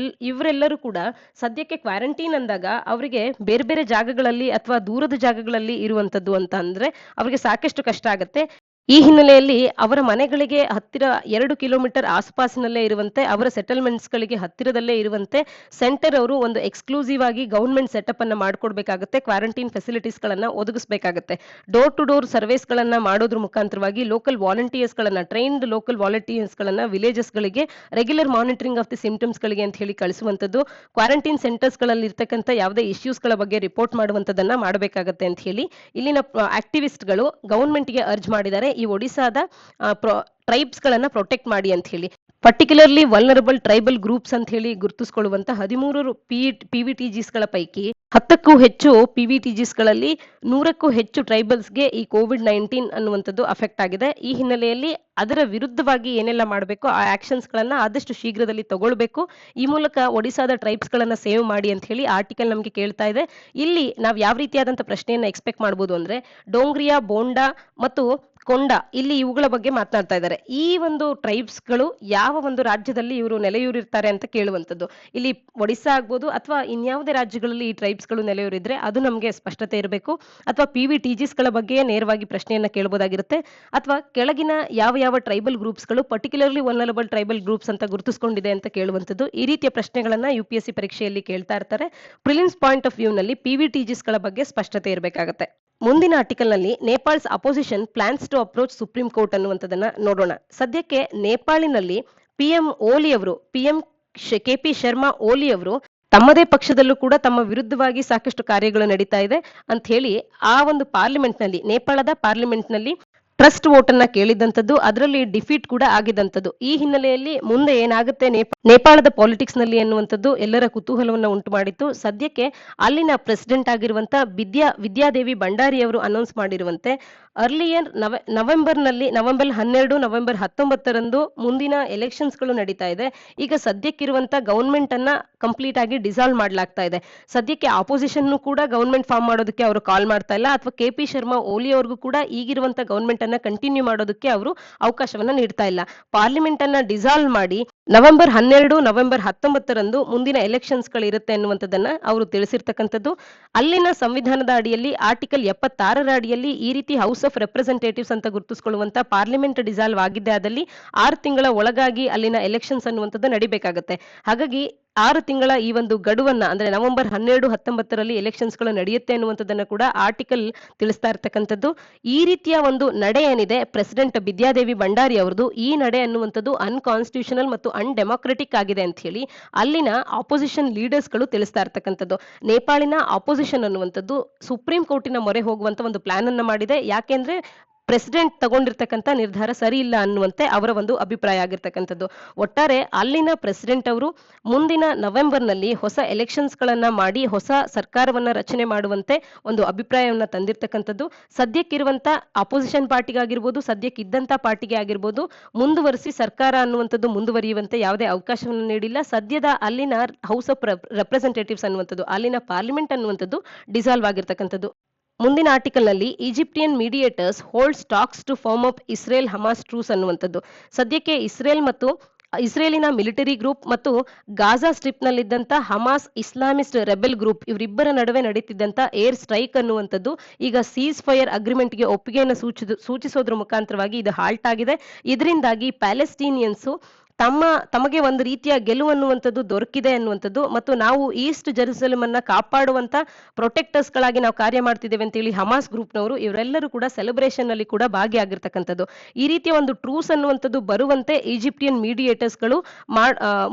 ಇವರೆಲ್ಲರೂ ಕೂಡ ಸದ್ಯಕ್ಕೆ ಕ್ವಾರಂಟೈನ್ ಅಂದಾಗ ಅವರಿಗೆ ಬೇರೆ ಬೇರೆ ಜಾಗಗಳಲ್ಲಿ ಅಥವಾ ದೂರದ ಜಾಗಗಳಲ್ಲಿ ಇರುವಂತದ್ದು ಅಂತ ಅಂದ್ರೆ ಅವರಿಗೆ ಸಾಕಷ್ಟು ಕಷ್ಟ ಆಗುತ್ತೆ. ಈ ಹಿನ್ನೆಲೆಯಲ್ಲಿ ಅವರ ಮನೆಗಳಿಗೆ ಹತ್ತಿರ 2 ಕಿಲೋಮೀಟರ್ ಆಸುಪಾಸಿನಲ್ಲೇ ಇರುವಂತೆ, ಅವರ ಸೆಟಲ್ಮೆಂಟ್ಸ್ ಗಳಿಗೆ ಹತ್ತಿರದಲ್ಲೇ ಇರುವಂತೆ ಸೆಂಟರ್ ಅವರು ಒಂದು ಎಕ್ಸ್ಕ್ಲೂಸಿವ್ ಆಗಿ ಗವರ್ನಮೆಂಟ್ ಸೆಟಪ್ ಅನ್ನ ಮಾಡ್ಕೊಡ್ಬೇಕಾಗುತ್ತೆ. ಕ್ವಾರಂಟೈನ್ ಫೆಸಿಲಿಟೀಸ್ ಗಳನ್ನ ಒದಗಿಸಬೇಕಾಗುತ್ತೆ. ಡೋರ್ ಟು ಡೋರ್ ಸರ್ವೇಸ್ ಗಳನ್ನ ಮಾಡೋದ್ರ ಮುಖಾಂತರವಾಗಿ ಲೋಕಲ್ ವಾಲಂಟಿಯರ್ಸ್ ಗಳನ್ನ, ಟ್ರೈನ್ಡ್ ಲೋಕಲ್ ವಾಲಂಟಿಯರ್ಸ್ ಗಳನ್ನ ವಿಲೇಜಸ್ ಗಳಿಗೆ regular monitoring of the symptoms ಗಳಿಗೆ ಅಂತ ಹೇಳಿ ಕಳಿಸುವಂತದ್ದು, ಕ್ವಾರಂಟೈನ್ ಸೆಂಟರ್ಸ್ ಗಳಲ್ಲಿ ಇರ್ತಕ್ಕಂಥ ಯಾವುದೇ ಇಶ್ಯೂಸ್ ಗಳ ಬಗ್ಗೆ ರಿಪೋರ್ಟ್ ಮಾಡುವಂತದನ್ನ ಮಾಡಬೇಕಾಗುತ್ತೆ ಅಂತ ಹೇಳಿ ಇಲ್ಲಿನ ಆಕ್ಟಿವಿಸ್ಟ್ ಗಳು ಗವರ್ನಮೆಂಟ್ ಗೆ ಅರ್ಜ್ ಮಾಡಿದ್ದಾರೆ. ಈ ಒಡಿಶಾದ ಟ್ರೈಬ್ಸ್ ಗಳನ್ನ ಪ್ರೊಟೆಕ್ಟ್ ಮಾಡಿ ಅಂತ ಹೇಳಿ. ಪರ್ಟಿಕ್ಯುಲರ್ಲಿ ವಲ್ನರಬಲ್ ಟ್ರೈಬಲ್ ಗ್ರೂಪ್ಸ್ ಅಂತ ಹೇಳಿ ಗುರುತಿಸಿಕೊಳ್ಳುವಂತ 13 PVTGs ಗಳ ಪೈಕಿ 10ಕ್ಕೂ ಹೆಚ್ಚು PVTGs ಗಳಲ್ಲಿ 100ಕ್ಕೂ ಹೆಚ್ಚು ಟ್ರೈಬಲ್ಸ್ಗೆ ಈ COVID-19 ಅನ್ನುವಂಥದ್ದು ಅಫೆಕ್ಟ್ ಆಗಿದೆ. ಈ ಹಿನ್ನೆಲೆಯಲ್ಲಿ ಅದರ ವಿರುದ್ಧವಾಗಿ ಏನೆಲ್ಲ ಮಾಡಬೇಕು ಆ ಆಕ್ಷನ್ಸ್ ಗಳನ್ನ ಆದಷ್ಟು ಶೀಘ್ರದಲ್ಲಿ ತಗೊಳ್ಬೇಕು. ಈ ಮೂಲಕ ಒಡಿಶಾದ ಟ್ರೈಬ್ಸ್ ಗಳನ್ನ ಸೇವ್ ಮಾಡಿ ಅಂತ ಹೇಳಿ ಆರ್ಟಿಕಲ್ ನಮಗೆ ಕೇಳ್ತಾ ಇದೆ. ಇಲ್ಲಿ ನಾವು ಯಾವ ರೀತಿಯಾದಂತ ಪ್ರಶ್ನೆಯನ್ನ ಎಕ್ಸ್ಪೆಕ್ಟ್ ಮಾಡಬಹುದು ಅಂದ್ರೆ ಡೋಂಗ್ರಿಯಾ, ಬೋಂಡಾ ಮತ್ತು ಕೊಂಡ, ಇಲ್ಲಿ ಇವುಗಳ ಬಗ್ಗೆ ಮಾತನಾಡ್ತಾ ಇದ್ದಾರೆ. ಈ ಒಂದು ಟ್ರೈಬ್ಸ್ ಗಳು ಯಾವ ಒಂದು ರಾಜ್ಯದಲ್ಲಿ ಇವರು ನೆಲೆಯೂರಿರ್ತಾರೆ ಅಂತ ಕೇಳುವಂತದ್ದು. ಇಲ್ಲಿ ಒಡಿಶಾ ಆಗ್ಬೋದು ಅಥವಾ ಇನ್ಯಾವುದೇ ರಾಜ್ಯಗಳಲ್ಲಿ ಈ ಟ್ರೈಬ್ಸ್ ಗಳು ನೆಲೆಯೂರಿದ್ರೆ ಅದು ನಮಗೆ ಸ್ಪಷ್ಟತೆ ಇರಬೇಕು. ಅಥವಾ PVTGs ಗಳ ಬಗ್ಗೆ ನೇರವಾಗಿ ಪ್ರಶ್ನೆಯನ್ನ ಕೇಳಬಹುದಾಗಿರುತ್ತೆ. ಅಥವಾ ಕೆಳಗಿನ ಯಾವ ಟ್ರೈಬಲ್ ಗ್ರೂಪ್ಸ್ ಗಳು ಪರ್ಟಿಕ್ಯುಲರ್ಲಿ ವಲ್ನರಬಲ್ ಟ್ರೈಬಲ್ ಗ್ರೂಪ್ಸ್ ಅಂತ ಗುರುತಿಸಿಕೊಂಡಿದೆ ಅಂತ ಕೇಳುವಂತದ್ದು. ಈ ರೀತಿಯ ಪ್ರಶ್ನೆಗಳನ್ನ UPSC ಪರೀಕ್ಷೆಯಲ್ಲಿ ಕೇಳ್ತಾ ಇರ್ತಾರೆ. ಪ್ರಿಲಿಮ್ಸ್ ಪಾಯಿಂಟ್ ಆಫ್ ವ್ಯೂ ನಲ್ಲಿ PVTGs ಗಳ ಬಗ್ಗೆ ಸ್ಪಷ್ಟತೆ ಇರಬೇಕಾಗುತ್ತೆ. ಮುಂದಿನ ಆರ್ಟಿಕಲ್ ನಲ್ಲಿ Nepal's opposition plans to approach Supreme Court ಅನ್ನುವಂಥದ್ದನ್ನ ನೋಡೋಣ. ಸದ್ಯಕ್ಕೆ ನೇಪಾಳಿನಲ್ಲಿ PM KP ಶರ್ಮಾ ಓಲಿ ಅವರು ತಮ್ಮದೇ ಪಕ್ಷದಲ್ಲೂ ಕೂಡ ತಮ್ಮ ವಿರುದ್ಧವಾಗಿ ಸಾಕಷ್ಟು ಕಾರ್ಯಗಳು ನಡೀತಾ ಇದೆ ಅಂತ ಹೇಳಿ ಆ ಒಂದು ಪಾರ್ಲಿಮೆಂಟ್ನಲ್ಲಿ, ನೇಪಾಳದ ಪಾರ್ಲಿಮೆಂಟ್ನಲ್ಲಿ ಟ್ರಸ್ಟ್ ವೋಟ್ ಅನ್ನ ಕೇಳಿದಂಥದ್ದು, ಅದರಲ್ಲಿ ಡಿಫೀಟ್ ಕೂಡ ಆಗಿದಂಥದ್ದು. ಈ ಹಿನ್ನೆಲೆಯಲ್ಲಿ ಮುಂದೆ ಏನಾಗುತ್ತೆ ನೇಪಾಳದ ಪಾಲಿಟಿಕ್ಸ್ ನಲ್ಲಿ ಎನ್ನುವಂಥದ್ದು ಎಲ್ಲರ ಕುತೂಹಲವನ್ನ ಉಂಟು ಮಾಡಿತ್ತು. ಸದ್ಯಕ್ಕೆ ಅಲ್ಲಿನ ಪ್ರೆಸಿಡೆಂಟ್ ಆಗಿರುವಂತ ವಿದ್ಯಾದೇವಿ ಭಂಡಾರಿ ಅವರು ಅನೌನ್ಸ್ ಮಾಡಿರುವಂತೆ ಅರ್ಲಿಯರ್ ನವೆಂಬರ್ 12, ನವೆಂಬರ್ 19ರಂದು ಮುಂದಿನ ಎಲೆಕ್ಷನ್ಸ್ಗಳು ನಡೀತಾ ಇದೆ. ಈಗ ಸದ್ಯಕ್ಕಿರುವಂತ ಗವರ್ಮೆಂಟ್ ಅನ್ನ ಕಂಪ್ಲೀಟ್ ಆಗಿ ಡಿಸಾಲ್ವ್ ಮಾಡ್ಲಾಗ್ತಾ ಇದೆ. ಸದ್ಯಕ್ಕೆ ಆಪೋಸಿಷನ್ ಕೂಡ ಗವರ್ಮೆಂಟ್ ಫಾರ್ಮ್ ಮಾಡೋದಕ್ಕೆ ಅವರು ಕಾಲ್ ಮಾಡ್ತಾ ಇಲ್ಲ, ಅಥವಾ KP ಶರ್ಮಾ ಓಲಿ ಅವ್ರಿಗೂ ಕೂಡ ಈಗಿರುವಂತ ಗವರ್ಮೆಂಟ್ ಅನ್ನ ಕಂಟಿನ್ಯೂ ಮಾಡೋದಕ್ಕೆ ಅವರು ಅವಕಾಶವನ್ನ ನೀಡ್ತಾ ಇಲ್ಲ. ಪಾರ್ಲಿಮೆಂಟ್ ಅನ್ನ ಡಿಸಾಲ್ವ್ ಮಾಡಿ ನವೆಂಬರ್ 12, ನವೆಂಬರ್ 19ರಂದು ಮುಂದಿನ ಎಲೆಕ್ಷನ್ಸ್ ಗಳು ಇರುತ್ತೆ ಅನ್ನುವಂಥದ್ದನ್ನ ಅವರು ತಿಳಿಸಿರ್ತಕ್ಕಂಥದ್ದು. ಅಲ್ಲಿನ ಸಂವಿಧಾನದ ಅಡಿಯಲ್ಲಿ ಆರ್ಟಿಕಲ್ 76ರ ಅಡಿಯಲ್ಲಿ ಈ ರೀತಿ ಹೌಸ್ ಆಫ್ ರೆಪ್ರೆಸೆಂಟೇಟಿವ್ಸ್ ಅಂತ ಗುರುತಿಸಿಕೊಳ್ಳುವಂತ ಪಾರ್ಲಿಮೆಂಟ್ ಡಿಸಾಲ್ವ್ ಆಗಿದ್ದೆ ಆದಲ್ಲಿ 6 ತಿಂಗಳ ಒಳಗಾಗಿ ಅಲ್ಲಿನ ಎಲೆಕ್ಷನ್ಸ್ ಅನ್ನುವಂಥದ್ದು ನಡಿಬೇಕಾಗತ್ತೆ. ಹಾಗಾಗಿ 6 ತಿಂಗಳ ಈ ಒಂದು ಗಡುವನ್ನ, ಅಂದ್ರೆ ನವೆಂಬರ್ 12, 19ರಲ್ಲಿ ಎಲೆಕ್ಷನ್ಸ್ ಗಳು ನಡೆಯುತ್ತೆ ಅನ್ನುವಂಥದ್ದನ್ನ ಕೂಡ ಆರ್ಟಿಕಲ್ ತಿಳಿಸ್ತಾ ಇರ್ತಕ್ಕಂಥದ್ದು. ಈ ರೀತಿಯ ಒಂದು ನಡೆ ಏನಿದೆ ಪ್ರೆಸಿಡೆಂಟ್ ವಿದ್ಯಾದೇವಿ ಭಂಡಾರಿ ಅವರದು, ಈ ನಡೆ ಅನ್ನುವಂಥದ್ದು ಅನ್ಕಾನ್ಸ್ಟಿಟ್ಯೂಷನಲ್ ಮತ್ತು ಅನ್ಡೆಮೊಕ್ರೆಟಿಕ್ ಆಗಿದೆ ಅಂತ ಹೇಳಿ ಅಲ್ಲಿನ ಆಪೋಸಿಷನ್ ಲೀಡರ್ಸ್ ಗಳು ತಿಳಿಸ್ತಾ ಇರ್ತಕ್ಕಂಥದ್ದು. ನೇಪಾಳಿನ ಆಪೋಸಿಷನ್ ಅನ್ನುವಂಥದ್ದು ಸುಪ್ರೀಂ ಕೋರ್ಟಿನ ಮೊರೆ ಹೋಗುವಂತ ಒಂದು ಪ್ಲಾನ್ ಅನ್ನ ಮಾಡಿದೆ. ಯಾಕೆಂದ್ರೆ ಪ್ರೆಸಿಡೆಂಟ್ ತಗೊಂಡಿರ್ತಕ್ಕಂಥ ನಿರ್ಧಾರ ಸರಿ ಇಲ್ಲ ಅನ್ನುವಂತೆ ಅವರ ಒಂದು ಅಭಿಪ್ರಾಯ ಆಗಿರ್ತಕ್ಕಂಥದ್ದು. ಒಟ್ಟಾರೆ ಅಲ್ಲಿನ ಪ್ರೆಸಿಡೆಂಟ್ ಅವರು ಮುಂದಿನ ನವೆಂಬರ್ನಲ್ಲಿ ಹೊಸ ಎಲೆಕ್ಷನ್ಸ್ ಗಳನ್ನ ಮಾಡಿ ಹೊಸ ಸರ್ಕಾರವನ್ನ ರಚನೆ ಮಾಡುವಂತೆ ಒಂದು ಅಭಿಪ್ರಾಯವನ್ನ ತಂದಿರ್ತಕ್ಕಂಥದ್ದು. ಸದ್ಯಕ್ಕಿರುವಂತ ಅಪೋಸಿಷನ್ ಪಾರ್ಟಿಗಾಗಿರ್ಬೋದು, ಸದ್ಯಕ್ಕಿದ್ದಂತ ಪಾರ್ಟಿಗೆ ಆಗಿರ್ಬೋದು, ಮುಂದುವರಿಸಿ ಸರ್ಕಾರ ಅನ್ನುವಂಥದ್ದು ಮುಂದುವರಿಯುವಂತೆ ಯಾವುದೇ ಅವಕಾಶವನ್ನು ನೀಡಿಲ್ಲ. ಸದ್ಯದ ಅಲ್ಲಿನ ಹೌಸ್ ಆಫ್ ರೆಪ್ರೆಸೆಂಟೇಟಿವ್ಸ್ ಅನ್ನುವಂಥದ್ದು, ಅಲ್ಲಿನ ಪಾರ್ಲಿಮೆಂಟ್ ಅನ್ನುವಂಥದ್ದು ಡಿಸಾಲ್ವ್ ಆಗಿರ್ತಕ್ಕಂಥದ್ದು. ಮುಂದಿನ ಆರ್ಟಿಕಲ್ ನಲ್ಲಿ Egyptian mediators holds talks to firm up Israel Hamas truce ಅನ್ನುವಂಥದ್ದು. ಸದ್ಯಕ್ಕೆ ಇಸ್ರೇಲಿನ ಮಿಲಿಟರಿ ಗ್ರೂಪ್ ಮತ್ತು ಗಾಜಾ ಸ್ಟ್ರಿಪ್ ನಲ್ಲಿದ್ದಂತ ಹಮಾಸ್ ಇಸ್ಲಾಮಿಸ್ಟ್ ರೆಬೆಲ್ ಗ್ರೂಪ್ ಇವರಿಬ್ಬರ ನಡುವೆ ನಡೀತಿದ್ದಂತ ಏರ್ ಸ್ಟ್ರೈಕ್ ಅನ್ನುವಂಥದ್ದು ಈಗ ಸೀಸ್ ಫೈರ್ ಅಗ್ರಿಮೆಂಟ್ಗೆ ಒಪ್ಪಿಗೆಯನ್ನು ಸೂಚಿಸೋದ್ರ ಮುಖಾಂತರವಾಗಿ ಇದು ಹಾಲ್ಟ್ ಆಗಿದೆ. ಇದರಿಂದಾಗಿ ಪ್ಯಾಲೆಸ್ಟೀನಿಯನ್ಸ್ ತಮಗೆ ಒಂದು ರೀತಿಯ ಗೆಲುವು ಅನ್ನುವಂಥದ್ದು ದೊರಕಿದೆ ಅನ್ನುವಂಥದ್ದು, ಮತ್ತು ನಾವು ಈಸ್ಟ್ ಜೆರುಸಲೇಮ್ ಅನ್ನ ಕಾಪಾಡುವಂತ ಪ್ರೊಟೆಕ್ಟರ್ಸ್ ಗಳಾಗಿ ನಾವು ಕಾರ್ಯ ಮಾಡ್ತಿದ್ದೇವೆ ಅಂತ ಹೇಳಿ ಹಮಾಸ್ ಗ್ರೂಪ್ನವರು ಇವರೆಲ್ಲರೂ ಕೂಡ ಸೆಲೆಬ್ರೇಷನ್ ನಲ್ಲಿ ಕೂಡ ಭಾಗಿಯಾಗಿರ್ತಕ್ಕಂಥದ್ದು. ಈ ರೀತಿಯ ಒಂದು ಟ್ರೂಸ್ ಅನ್ನುವಂಥದ್ದು ಬರುವಂತೆ ಈಜಿಪ್ಟಿಯನ್ ಮೀಡಿಯೇಟರ್ಸ್ ಗಳು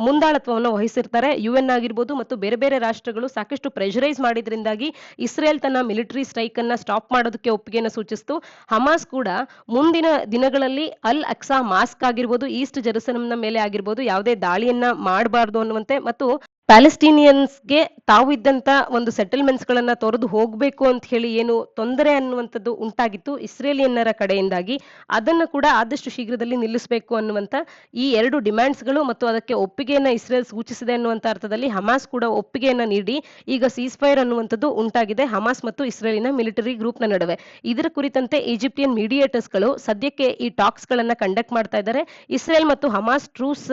ಮುಂದಾಳತ್ವವನ್ನು ವಹಿಸಿರ್ತಾರೆ. UN ಆಗಿರ್ಬೋದು ಮತ್ತು ಬೇರೆ ಬೇರೆ ರಾಷ್ಟ್ರಗಳು ಸಾಕಷ್ಟು ಪ್ರೆಷರೈಸ್ ಮಾಡಿದ್ರಿಂದಾಗಿ ಇಸ್ರೇಲ್ ತನ್ನ ಮಿಲಿಟರಿ ಸ್ಟ್ರೈಕ್ ಅನ್ನ ಸ್ಟಾಪ್ ಮಾಡೋದಕ್ಕೆ ಒಪ್ಪಿಗೆಯನ್ನು ಸೂಚಿಸಿತು. ಹಮಾಸ್ ಕೂಡ ಮುಂದಿನ ದಿನಗಳಲ್ಲಿ ಅಲ್ ಅಕ್ಸಾ ಮಾಸ್ಕ್ ಆಗಿರ್ಬೋದು, ಈಸ್ಟ್ ಜೆರುಸಲೇಂನ ಮೇಲೆ ಆಗಿರ್ಬೋದು ಯಾವುದೇ ದಾಳಿಯನ್ನ ಮಾಡಬಾರದು ಅನ್ನುವಂತೆ, ಮತ್ತು ಪ್ಯಾಲೆಸ್ಟೀನಿಯನ್ಸ್ಗೆ ತಾವು ಇದ್ದಂತ ಒಂದು ಸೆಟಲ್ಮೆಂಟ್ಸ್ ಗಳನ್ನ ತೊರೆದು ಹೋಗ್ಬೇಕು ಅಂತ ಹೇಳಿ ಏನು ತೊಂದರೆ ಅನ್ನುವಂಥದ್ದು ಉಂಟಾಗಿತ್ತು ಇಸ್ರೇಲಿಯನ್ನರ ಕಡೆಯಿಂದಾಗಿ, ಅದನ್ನ ಕೂಡ ಆದಷ್ಟು ಶೀಘ್ರದಲ್ಲಿ ನಿಲ್ಲಿಸಬೇಕು ಅನ್ನುವಂತ ಈ 2 ಡಿಮ್ಯಾಂಡ್ಸ್ ಗಳು ಮತ್ತು ಅದಕ್ಕೆ ಒಪ್ಪಿಗೆಯನ್ನ ಇಸ್ರೇಲ್ ಸೂಚಿಸಿದೆ ಅನ್ನುವಂತ ಅರ್ಥದಲ್ಲಿ ಹಮಾಸ್ ಕೂಡ ಒಪ್ಪಿಗೆಯನ್ನ ನೀಡಿ ಈಗ ಸೀಸ್ ಫೈರ್ ಅನ್ನುವಂಥದ್ದು ಉಂಟಾಗಿದೆ ಹಮಾಸ್ ಮತ್ತು ಇಸ್ರೇಲಿನ ಮಿಲಿಟರಿ ಗ್ರೂಪ್ ನ ನಡುವೆ. ಇದರ ಕುರಿತಂತೆ ಈಜಿಪ್ಟಿಯನ್ ಮೀಡಿಯೇಟರ್ಸ್ ಗಳು ಸದ್ಯಕ್ಕೆ ಈ ಟಾಕ್ಸ್ ಗಳನ್ನ ಕಂಡಕ್ಟ್ ಮಾಡ್ತಾ ಇದ್ದಾರೆ. ಇಸ್ರೇಲ್ ಮತ್ತು ಹಮಾಸ್ ಟ್ರೂಸ್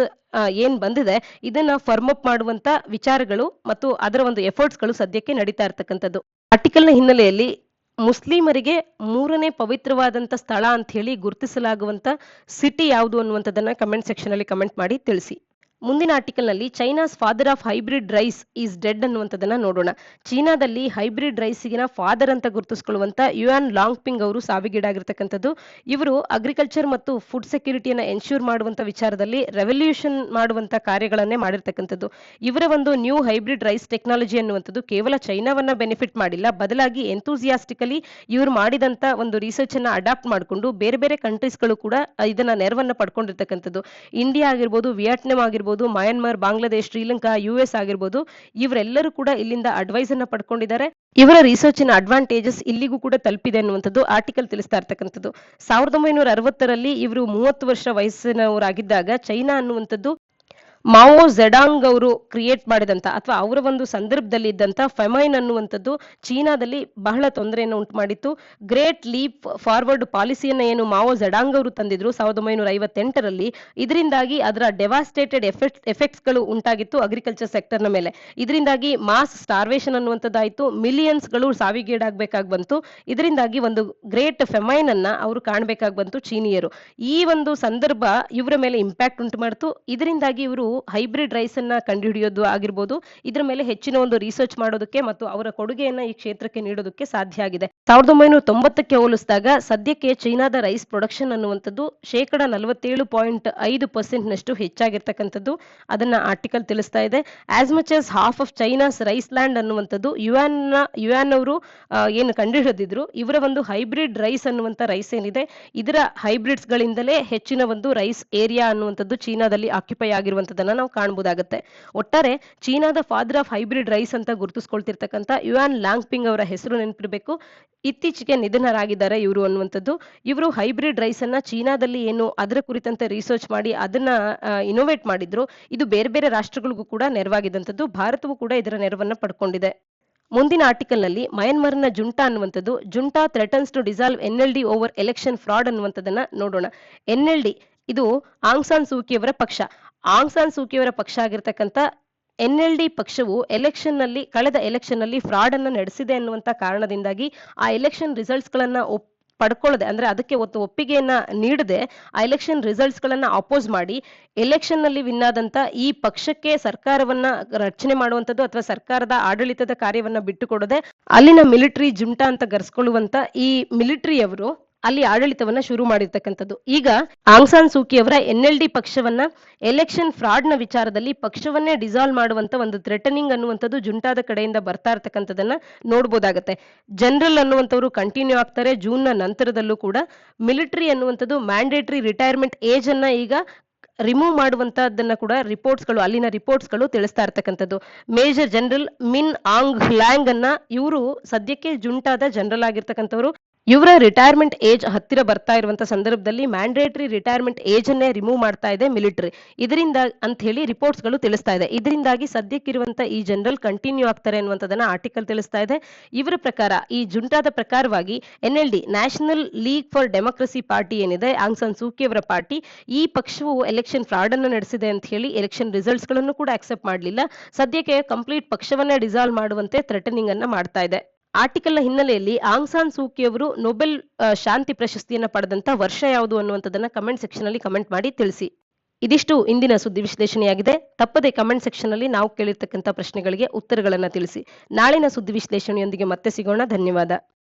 ಏನ್ ಬಂದಿದೆ ಇದನ್ನ ಫರ್ಮ್ ಅಪ್ ಮಾಡುವಂತ ವಿಚಾರಗಳು ಮತ್ತು ಅದರ ಒಂದು ಎಫರ್ಟ್ಸ್ ಗಳು ಸದ್ಯಕ್ಕೆ ನಡೀತಾ ಇರ್ತಕ್ಕಂಥದ್ದು. ಆರ್ಟಿಕಲ್ ನ ಹಿನ್ನೆಲೆಯಲ್ಲಿ ಮುಸ್ಲಿಮರಿಗೆ 3ನೇ ಪವಿತ್ರವಾದಂತ ಸ್ಥಳ ಅಂತ ಹೇಳಿ ಗುರುತಿಸಲಾಗುವಂತ ಸಿಟಿ ಯಾವುದು ಅನ್ನುವಂಥದ್ದನ್ನ ಕಮೆಂಟ್ ಸೆಕ್ಷನ್ ಅಲ್ಲಿ ಕಮೆಂಟ್ ಮಾಡಿ ತಿಳಿಸಿ. ಮುಂದಿನ ಆರ್ಟಿಕಲ್ ನಲ್ಲಿ China's father of hybrid rice is dead ಅನ್ನುವಂಥದ್ದನ್ನ ನೋಡೋಣ. ಚೀನಾದಲ್ಲಿ ಹೈಬ್ರಿಡ್ ರೈಸ್ಗಿನ ಫಾದರ್ ಅಂತ ಗುರುತಿಸಿಕೊಳ್ಳುವಂತ ಯುಯಾನ್ ಲಾಂಗ್ಪಿಂಗ್ ಅವರು ಸಾವಿಗೀಡಾಗಿರ್ತಕ್ಕಂಥದ್ದು. ಇವರು ಅಗ್ರಿಕಲ್ಚರ್ ಮತ್ತು ಫುಡ್ ಸೆಕ್ಯೂರಿಟಿಯನ್ನ ಎನ್ಶ್ಯೂರ್ ಮಾಡುವಂತ ವಿಚಾರದಲ್ಲಿ ರೆವಲ್ಯೂಷನ್ ಮಾಡುವಂತ ಕಾರ್ಯಗಳನ್ನೇ ಮಾಡಿರ್ತಕ್ಕಂಥದ್ದು. ಇವರ ಒಂದು ನ್ಯೂ ಹೈಬ್ರಿಡ್ ರೈಸ್ ಟೆಕ್ನಾಲಜಿ ಅನ್ನುವಂಥದ್ದು ಕೇವಲ ಚೈನಾವನ್ನ ಬೆನಿಫಿಟ್ ಮಾಡಿಲ್ಲ, ಬದಲಾಗಿ ಎಂತೂಸಿಯಾಸ್ಟಿಕಲಿ ಇವರು ಮಾಡಿದಂತ ಒಂದು ರಿಸರ್ಚ್ ಅನ್ನ ಅಡಾಪ್ಟ್ ಮಾಡಿಕೊಂಡು ಬೇರೆ ಬೇರೆ ಕಂಟ್ರೀಸ್ಗಳು ಕೂಡ ಇದನ್ನ ನೆರವನ್ನ ಪಡ್ಕೊಂಡಿರ್ತಕ್ಕಂಥದ್ದು. ಇಂಡಿಯಾ ಆಗಿರ್ಬೋದು, ವಿಯೆಟ್ನಾಂ ಆಗಿರ್ಬೋದು, ಮಯನ್ಮಾರ್, ಬಾಂಗ್ಲಾದೇಶ್, ಶ್ರೀಲಂಕಾ, US ಆಗಿರ್ಬೋದು, ಇವರೆಲ್ಲರೂ ಕೂಡ ಇಲ್ಲಿಂದ ಅಡ್ವೈಸ್ ಅನ್ನ ಪಡ್ಕೊಂಡಿದ್ದಾರೆ. ಇವರ ರಿಸರ್ಚಿನ ಅಡ್ವಾಂಟೇಜಸ್ ಇಲ್ಲಿಗೂ ಕೂಡ ತಲುಪಿದೆ ಅನ್ನುವಂಥದ್ದು ಆರ್ಟಿಕಲ್ ತಿಳಿಸ್ತಾ ಇರ್ತಕ್ಕಂಥದ್ದು. 1960ರಲ್ಲಿ ಇವರು 30 ವರ್ಷ ವಯಸ್ಸಿನವರಾಗಿದ್ದಾಗ ಚೈನಾ ಅನ್ನುವಂಥದ್ದು ಮಾವೋ ಝೆಡಾಂಗ್ ಅವರು ಕ್ರಿಯೇಟ್ ಮಾಡಿದಂತ ಅಥವಾ ಅವರ ಒಂದು ಸಂದರ್ಭದಲ್ಲಿ ಇದ್ದಂತ ಫೆಮೈನ್ ಅನ್ನುವಂಥದ್ದು ಚೀನಾದಲ್ಲಿ ಬಹಳ ತೊಂದರೆಯನ್ನು ಉಂಟು ಮಾಡಿತ್ತು. ಗ್ರೇಟ್ ಲೀಪ್ ಫಾರ್ವರ್ಡ್ ಪಾಲಿಸಿಯನ್ನ ಏನು ಮಾವೋ ಝೆಡಾಂಗ್ ಅವರು ತಂದಿದ್ರು 1958ರಲ್ಲಿ, ಇದರಿಂದಾಗಿ ಅದರ ಡೆವಾಸ್ಟೇಟೆಡ್ ಎಫೆಕ್ಟ್ಸ್ ಗಳು ಉಂಟಾಗಿತ್ತು ಅಗ್ರಿಕಲ್ಚರ್ ಸೆಕ್ಟರ್ ನ ಮೇಲೆ. ಇದರಿಂದಾಗಿ ಮಾಸ್ ಸ್ಟಾರ್ವೇಷನ್ ಅನ್ನುವಂಥದ್ದಾಯ್ತು, ಮಿಲಿಯನ್ಸ್ ಗಳು ಸಾವಿಗೀಡಾಗಬೇಕಾಗಿ ಬಂತು. ಇದರಿಂದಾಗಿ ಒಂದು ಗ್ರೇಟ್ ಫೆಮೈನ್ ಅನ್ನ ಅವರು ಕಾಣಬೇಕಾಗಿ ಬಂತು ಚೀನಿಯರು. ಈ ಒಂದು ಸಂದರ್ಭ ಇವರ ಮೇಲೆ ಇಂಪ್ಯಾಕ್ಟ್ ಉಂಟು ಮಾಡ್ತು. ಇದರಿಂದಾಗಿ ಇವರು ಹೈಬ್ರಿಡ್ ರೈಸ್ ಅನ್ನ ಕಂಡುಹಿಡಿಯೋದು ಆಗಿರ್ಬೋದು, ಇದ್ರ ಮೇಲೆ ಹೆಚ್ಚಿನ ಒಂದು ರಿಸರ್ಚ್ ಮಾಡೋದಕ್ಕೆ ಮತ್ತು ಅವರ ಕೊಡುಗೆಯನ್ನ ಈ ಕ್ಷೇತ್ರಕ್ಕೆ ನೀಡೋದಕ್ಕೆ ಸಾಧ್ಯ ಆಗಿದೆ. 1990ಕ್ಕೆ ಹೋಲಿಸಿದಾಗ ಸದ್ಯಕ್ಕೆ ಚೈನಾದ ರೈಸ್ ಪ್ರೊಡಕ್ಷನ್ ಅನ್ನುವಂಥದ್ದು 47.5% ನಷ್ಟು ಹೆಚ್ಚಾಗಿರ್ತಕ್ಕಂಥದ್ದು ಅದನ್ನ ಆರ್ಟಿಕಲ್ ತಿಳಿಸ್ತಾ ಇದೆ. As much as half of China's rice land ಅನ್ನುವಂಥದ್ದು ಯುಎನ್ ಅವರು ಏನು ಕಂಡುಹಿಡಿದಿದ್ರು, ಇವರ ಒಂದು ಹೈಬ್ರಿಡ್ ರೈಸ್ ಅನ್ನುವಂಥ ರೈಸ್ ಏನಿದೆ, ಇದರ ಹೈಬ್ರಿಡ್ಸ್ ಗಳಿಂದಲೇ ಹೆಚ್ಚಿನ ಒಂದು ರೈಸ್ ಏರಿಯಾ ಅನ್ನುವಂಥದ್ದು ಚೀನಾದಲ್ಲಿ ಆಕ್ಯುಪೈ ಆಗಿರುವಂತದನ್ನ ನಾವು ಕಾಣಬಹುದಾಗುತ್ತೆ. ಒಟ್ಟಾರೆ ಚೀನಾದ ಫಾದರ್ ಆಫ್ ಹೈಬ್ರಿಡ್ ರೈಸ್ ಅಂತ ಗುರುತಿಸ್ಕೊಳ್ತಿರ್ತಕ್ಕಂಥ ಯುಆನ್ ಲಾಂಗ್ಪಿಂಗ್ ಅವರ ಹೆಸರು ನೆನಪಿರಬೇಕು. ಇತ್ತೀಚೆಗೆ ನಿಧನರಾಗಿದ್ದಾರೆ ಇವರು ಅನ್ನುವಂಥದ್ದು. ಇವರು ಹೈಬ್ರಿಡ್ ರೈಸ್ ಅನ್ನ ಚೀನಾದಲ್ಲಿ ಏನು ಅದರ ಕುರಿತಂತೆ ರಿಸರ್ಚ್ ಮಾಡಿ ಅದನ್ನ ಇನೋವೇಟ್ ಮಾಡಿದ್ರು. ಇದು ಬೇರೆ ಬೇರೆ ರಾಷ್ಟ್ರಗಳಿಗೂ ಕೂಡ ನೆರವಾಗಿದ್ದಂಥದ್ದು. ಭಾರತವು ಕೂಡ ಇದರ ನೆರವನ್ನ ಪಡ್ಕೊಂಡಿದೆ. ಮುಂದಿನ ಆರ್ಟಿಕಲ್ ನಲ್ಲಿ ಮಯನ್ಮಾರ್ನ ಜುಂಟಾ ಅನ್ನುವಂಥದ್ದು, junta threatens to dissolve NLD over election fraud ಅನ್ನುವಂಥದ್ದನ್ನ ನೋಡೋಣ. ಎನ್ಎಲ್ಡಿ ಇದು ಆಂಗ್ ಸಾನ್ ಸೂಕಿಯವರ ಪಕ್ಷ. ಆಂಗ್ ಸಾನ್ ಸೂಕಿಯವರ ಪಕ್ಷ ಆಗಿರ್ತಕ್ಕಂಥ ಎನ್ಎಲ್ಡಿ ಪಕ್ಷವು ಕಳೆದ ಎಲೆಕ್ಷನ್ ನಲ್ಲಿ ಫ್ರಾಡ್ ಅನ್ನ ನಡೆಸಿದೆ ಅನ್ನುವಂತ ಕಾರಣದಿಂದಾಗಿ ಆ ಎಲೆಕ್ಷನ್ ರಿಸಲ್ಟ್ಸ್ ಗಳನ್ನ ಪಡ್ಕೊಳ್ಳದೆ, ಅಂದ್ರೆ ಅದಕ್ಕೆ ಒಪ್ಪಿಗೆಯನ್ನ ನೀಡದೆ ಆ ಎಲೆಕ್ಷನ್ ರಿಸಲ್ಟ್ಸ್ ಗಳನ್ನ ಅಪೋಸ್ ಮಾಡಿ ಎಲೆಕ್ಷನ್ ನಲ್ಲಿ ವಿನ್ ಆದಂತ ಈ ಪಕ್ಷಕ್ಕೆ ಸರ್ಕಾರವನ್ನ ರಚನೆ ಮಾಡುವಂತದ್ದು ಅಥವಾ ಸರ್ಕಾರದ ಆಡಳಿತದ ಕಾರ್ಯವನ್ನ ಬಿಟ್ಟುಕೊಡದೆ ಅಲ್ಲಿನ ಮಿಲಿಟರಿ ಜುಂಟಾ ಅಂತ ಗರ್ಸ್ಕೊಳ್ಳುವಂತ ಈ ಮಿಲಿಟರಿಯವರು ಅಲ್ಲಿ ಆಡಳಿತವನ್ನ ಶುರು ಮಾಡಿರ್ತಕ್ಕಂಥದ್ದು. ಈಗ ಆಂಗ್ ಸಾನ್ ಸೂಕಿ ಅವರ ಎನ್ಎಲ್ಡಿ ಪಕ್ಷವನ್ನ ಎಲೆಕ್ಷನ್ ಫ್ರಾಡ್ ನ ವಿಚಾರದಲ್ಲಿ ಪಕ್ಷವನ್ನೇ ಡಿಸಾಲ್ವ್ ಮಾಡುವಂತ ಒಂದು ಥ್ರೆಟನಿಂಗ್ ಅನ್ನುವಂಥದ್ದು ಜುಂಟಾದ ಕಡೆಯಿಂದ ಬರ್ತಾ ಇರ್ತಕ್ಕಂಥದನ್ನ ನೋಡ್ಬೋದಾಗತ್ತೆ. ಜನರಲ್ ಅನ್ನುವಂಥವ್ರು ಕಂಟಿನ್ಯೂ ಆಗ್ತಾರೆ. ಜೂನ್ ನ ನಂತರದಲ್ಲೂ ಕೂಡ ಮಿಲಿಟರಿ ಅನ್ನುವಂಥದ್ದು ಮ್ಯಾಂಡೇಟರಿ ರಿಟೈರ್ಮೆಂಟ್ ಏಜ್ ಅನ್ನ ಈಗ ರಿಮೂವ್ ಮಾಡುವಂತದ್ದನ್ನ ಕೂಡ ಅಲ್ಲಿನ ರಿಪೋರ್ಟ್ಸ್ಗಳು ತಿಳಿಸ್ತಾ ಇರ್ತಕ್ಕಂಥದ್ದು. ಮೇಜರ್ ಜನರಲ್ ಮಿನ್ ಆಂಗ್ ಹ್ಲಾಂಗ್ ಅನ್ನ ಇವರು ಸದ್ಯಕ್ಕೆ ಜುಂಟಾದ ಜನರಲ್ ಆಗಿರ್ತಕ್ಕಂಥವ್ರು. ಇವರ ರಿಟೈರ್ಮೆಂಟ್ ಏಜ್ ಹತ್ತಿರ ಬರ್ತಾ ಇರುವಂತ ಸಂದರ್ಭದಲ್ಲಿ ಮ್ಯಾಂಡೇಟರಿ ರಿಟೈರ್ಮೆಂಟ್ ಏಜ್ ಅನ್ನೇ ರಿಮೂವ್ ಮಾಡ್ತಾ ಇದೆ ಮಿಲಿಟರಿ. ಇದರಿಂದ ಅಂತ ಹೇಳಿ ರಿಪೋರ್ಟ್ಸ್ ಗಳು ತಿಳಿಸ್ತಾ ಇದೆ. ಇದರಿಂದಾಗಿ ಸದ್ಯಕ್ಕಿರುವಂತ ಈ ಜನರಲ್ ಕಂಟಿನ್ಯೂ ಆಗ್ತಾರೆ ಅನ್ನುವಂಥದ್ದನ್ನ ಆರ್ಟಿಕಲ್ ತಿಳಿಸ್ತಾ ಇದೆ. ಇವರ ಪ್ರಕಾರ, ಈ ಜುಂಟಾದ ಪ್ರಕಾರವಾಗಿ NLD National League for Democracy party ಏನಿದೆ, Aung San Suu Kyi party, ಈ ಪಕ್ಷವು ಎಲೆಕ್ಷನ್ ಫ್ರಾಡ್ ಅನ್ನು ನಡೆಸಿದೆ ಅಂತ ಹೇಳಿ ಎಲೆಕ್ಷನ್ ರಿಸಲ್ಟ್ಸ್ ಗಳನ್ನು ಕೂಡ ಅಕ್ಸೆಪ್ಟ್ ಮಾಡಲಿಲ್ಲ. ಸದ್ಯಕ್ಕೆ ಕಂಪ್ಲೀಟ್ ಪಕ್ಷವನ್ನೇ ಡಿಸಾಲ್ವ್ ಮಾಡುವಂತೆ ಥ್ರೆಟನಿಂಗ್ ಅನ್ನ ಮಾಡ್ತಾ ಇದೆ. ಆರ್ಟಿಕಲ್ ನ ಹಿನ್ನೆಲೆಯಲ್ಲಿ ಆಂಗ್ ಸಾನ್ ಸೂಕಿ ಅವರು ನೊಬೆಲ್ ಶಾಂತಿ ಪ್ರಶಸ್ತಿಯನ್ನ ಪಡೆದಂತ ವರ್ಷ ಯಾವುದು ಅನ್ನುವಂಥದ್ದನ್ನ ಕಮೆಂಟ್ ಸೆಕ್ಷನ್ ಅಲ್ಲಿ ಕಮೆಂಟ್ ಮಾಡಿ ತಿಳಿಸಿ. ಇದಿಷ್ಟು ಇಂದಿನ ಸುದ್ದಿ ವಿಶ್ಲೇಷಣೆಯಾಗಿದೆ. ತಪ್ಪದೆ ಕಮೆಂಟ್ ಸೆಕ್ಷನ್ ಅಲ್ಲಿ ನಾವು ಕೇಳಿರ್ತಕ್ಕಂಥ ಪ್ರಶ್ನೆಗಳಿಗೆ ಉತ್ತರಗಳನ್ನ ತಿಳಿಸಿ. ನಾಳಿನ ಸುದ್ದಿ ವಿಶ್ಲೇಷಣೆಯೊಂದಿಗೆ ಮತ್ತೆ ಸಿಗೋಣ. ಧನ್ಯವಾದ.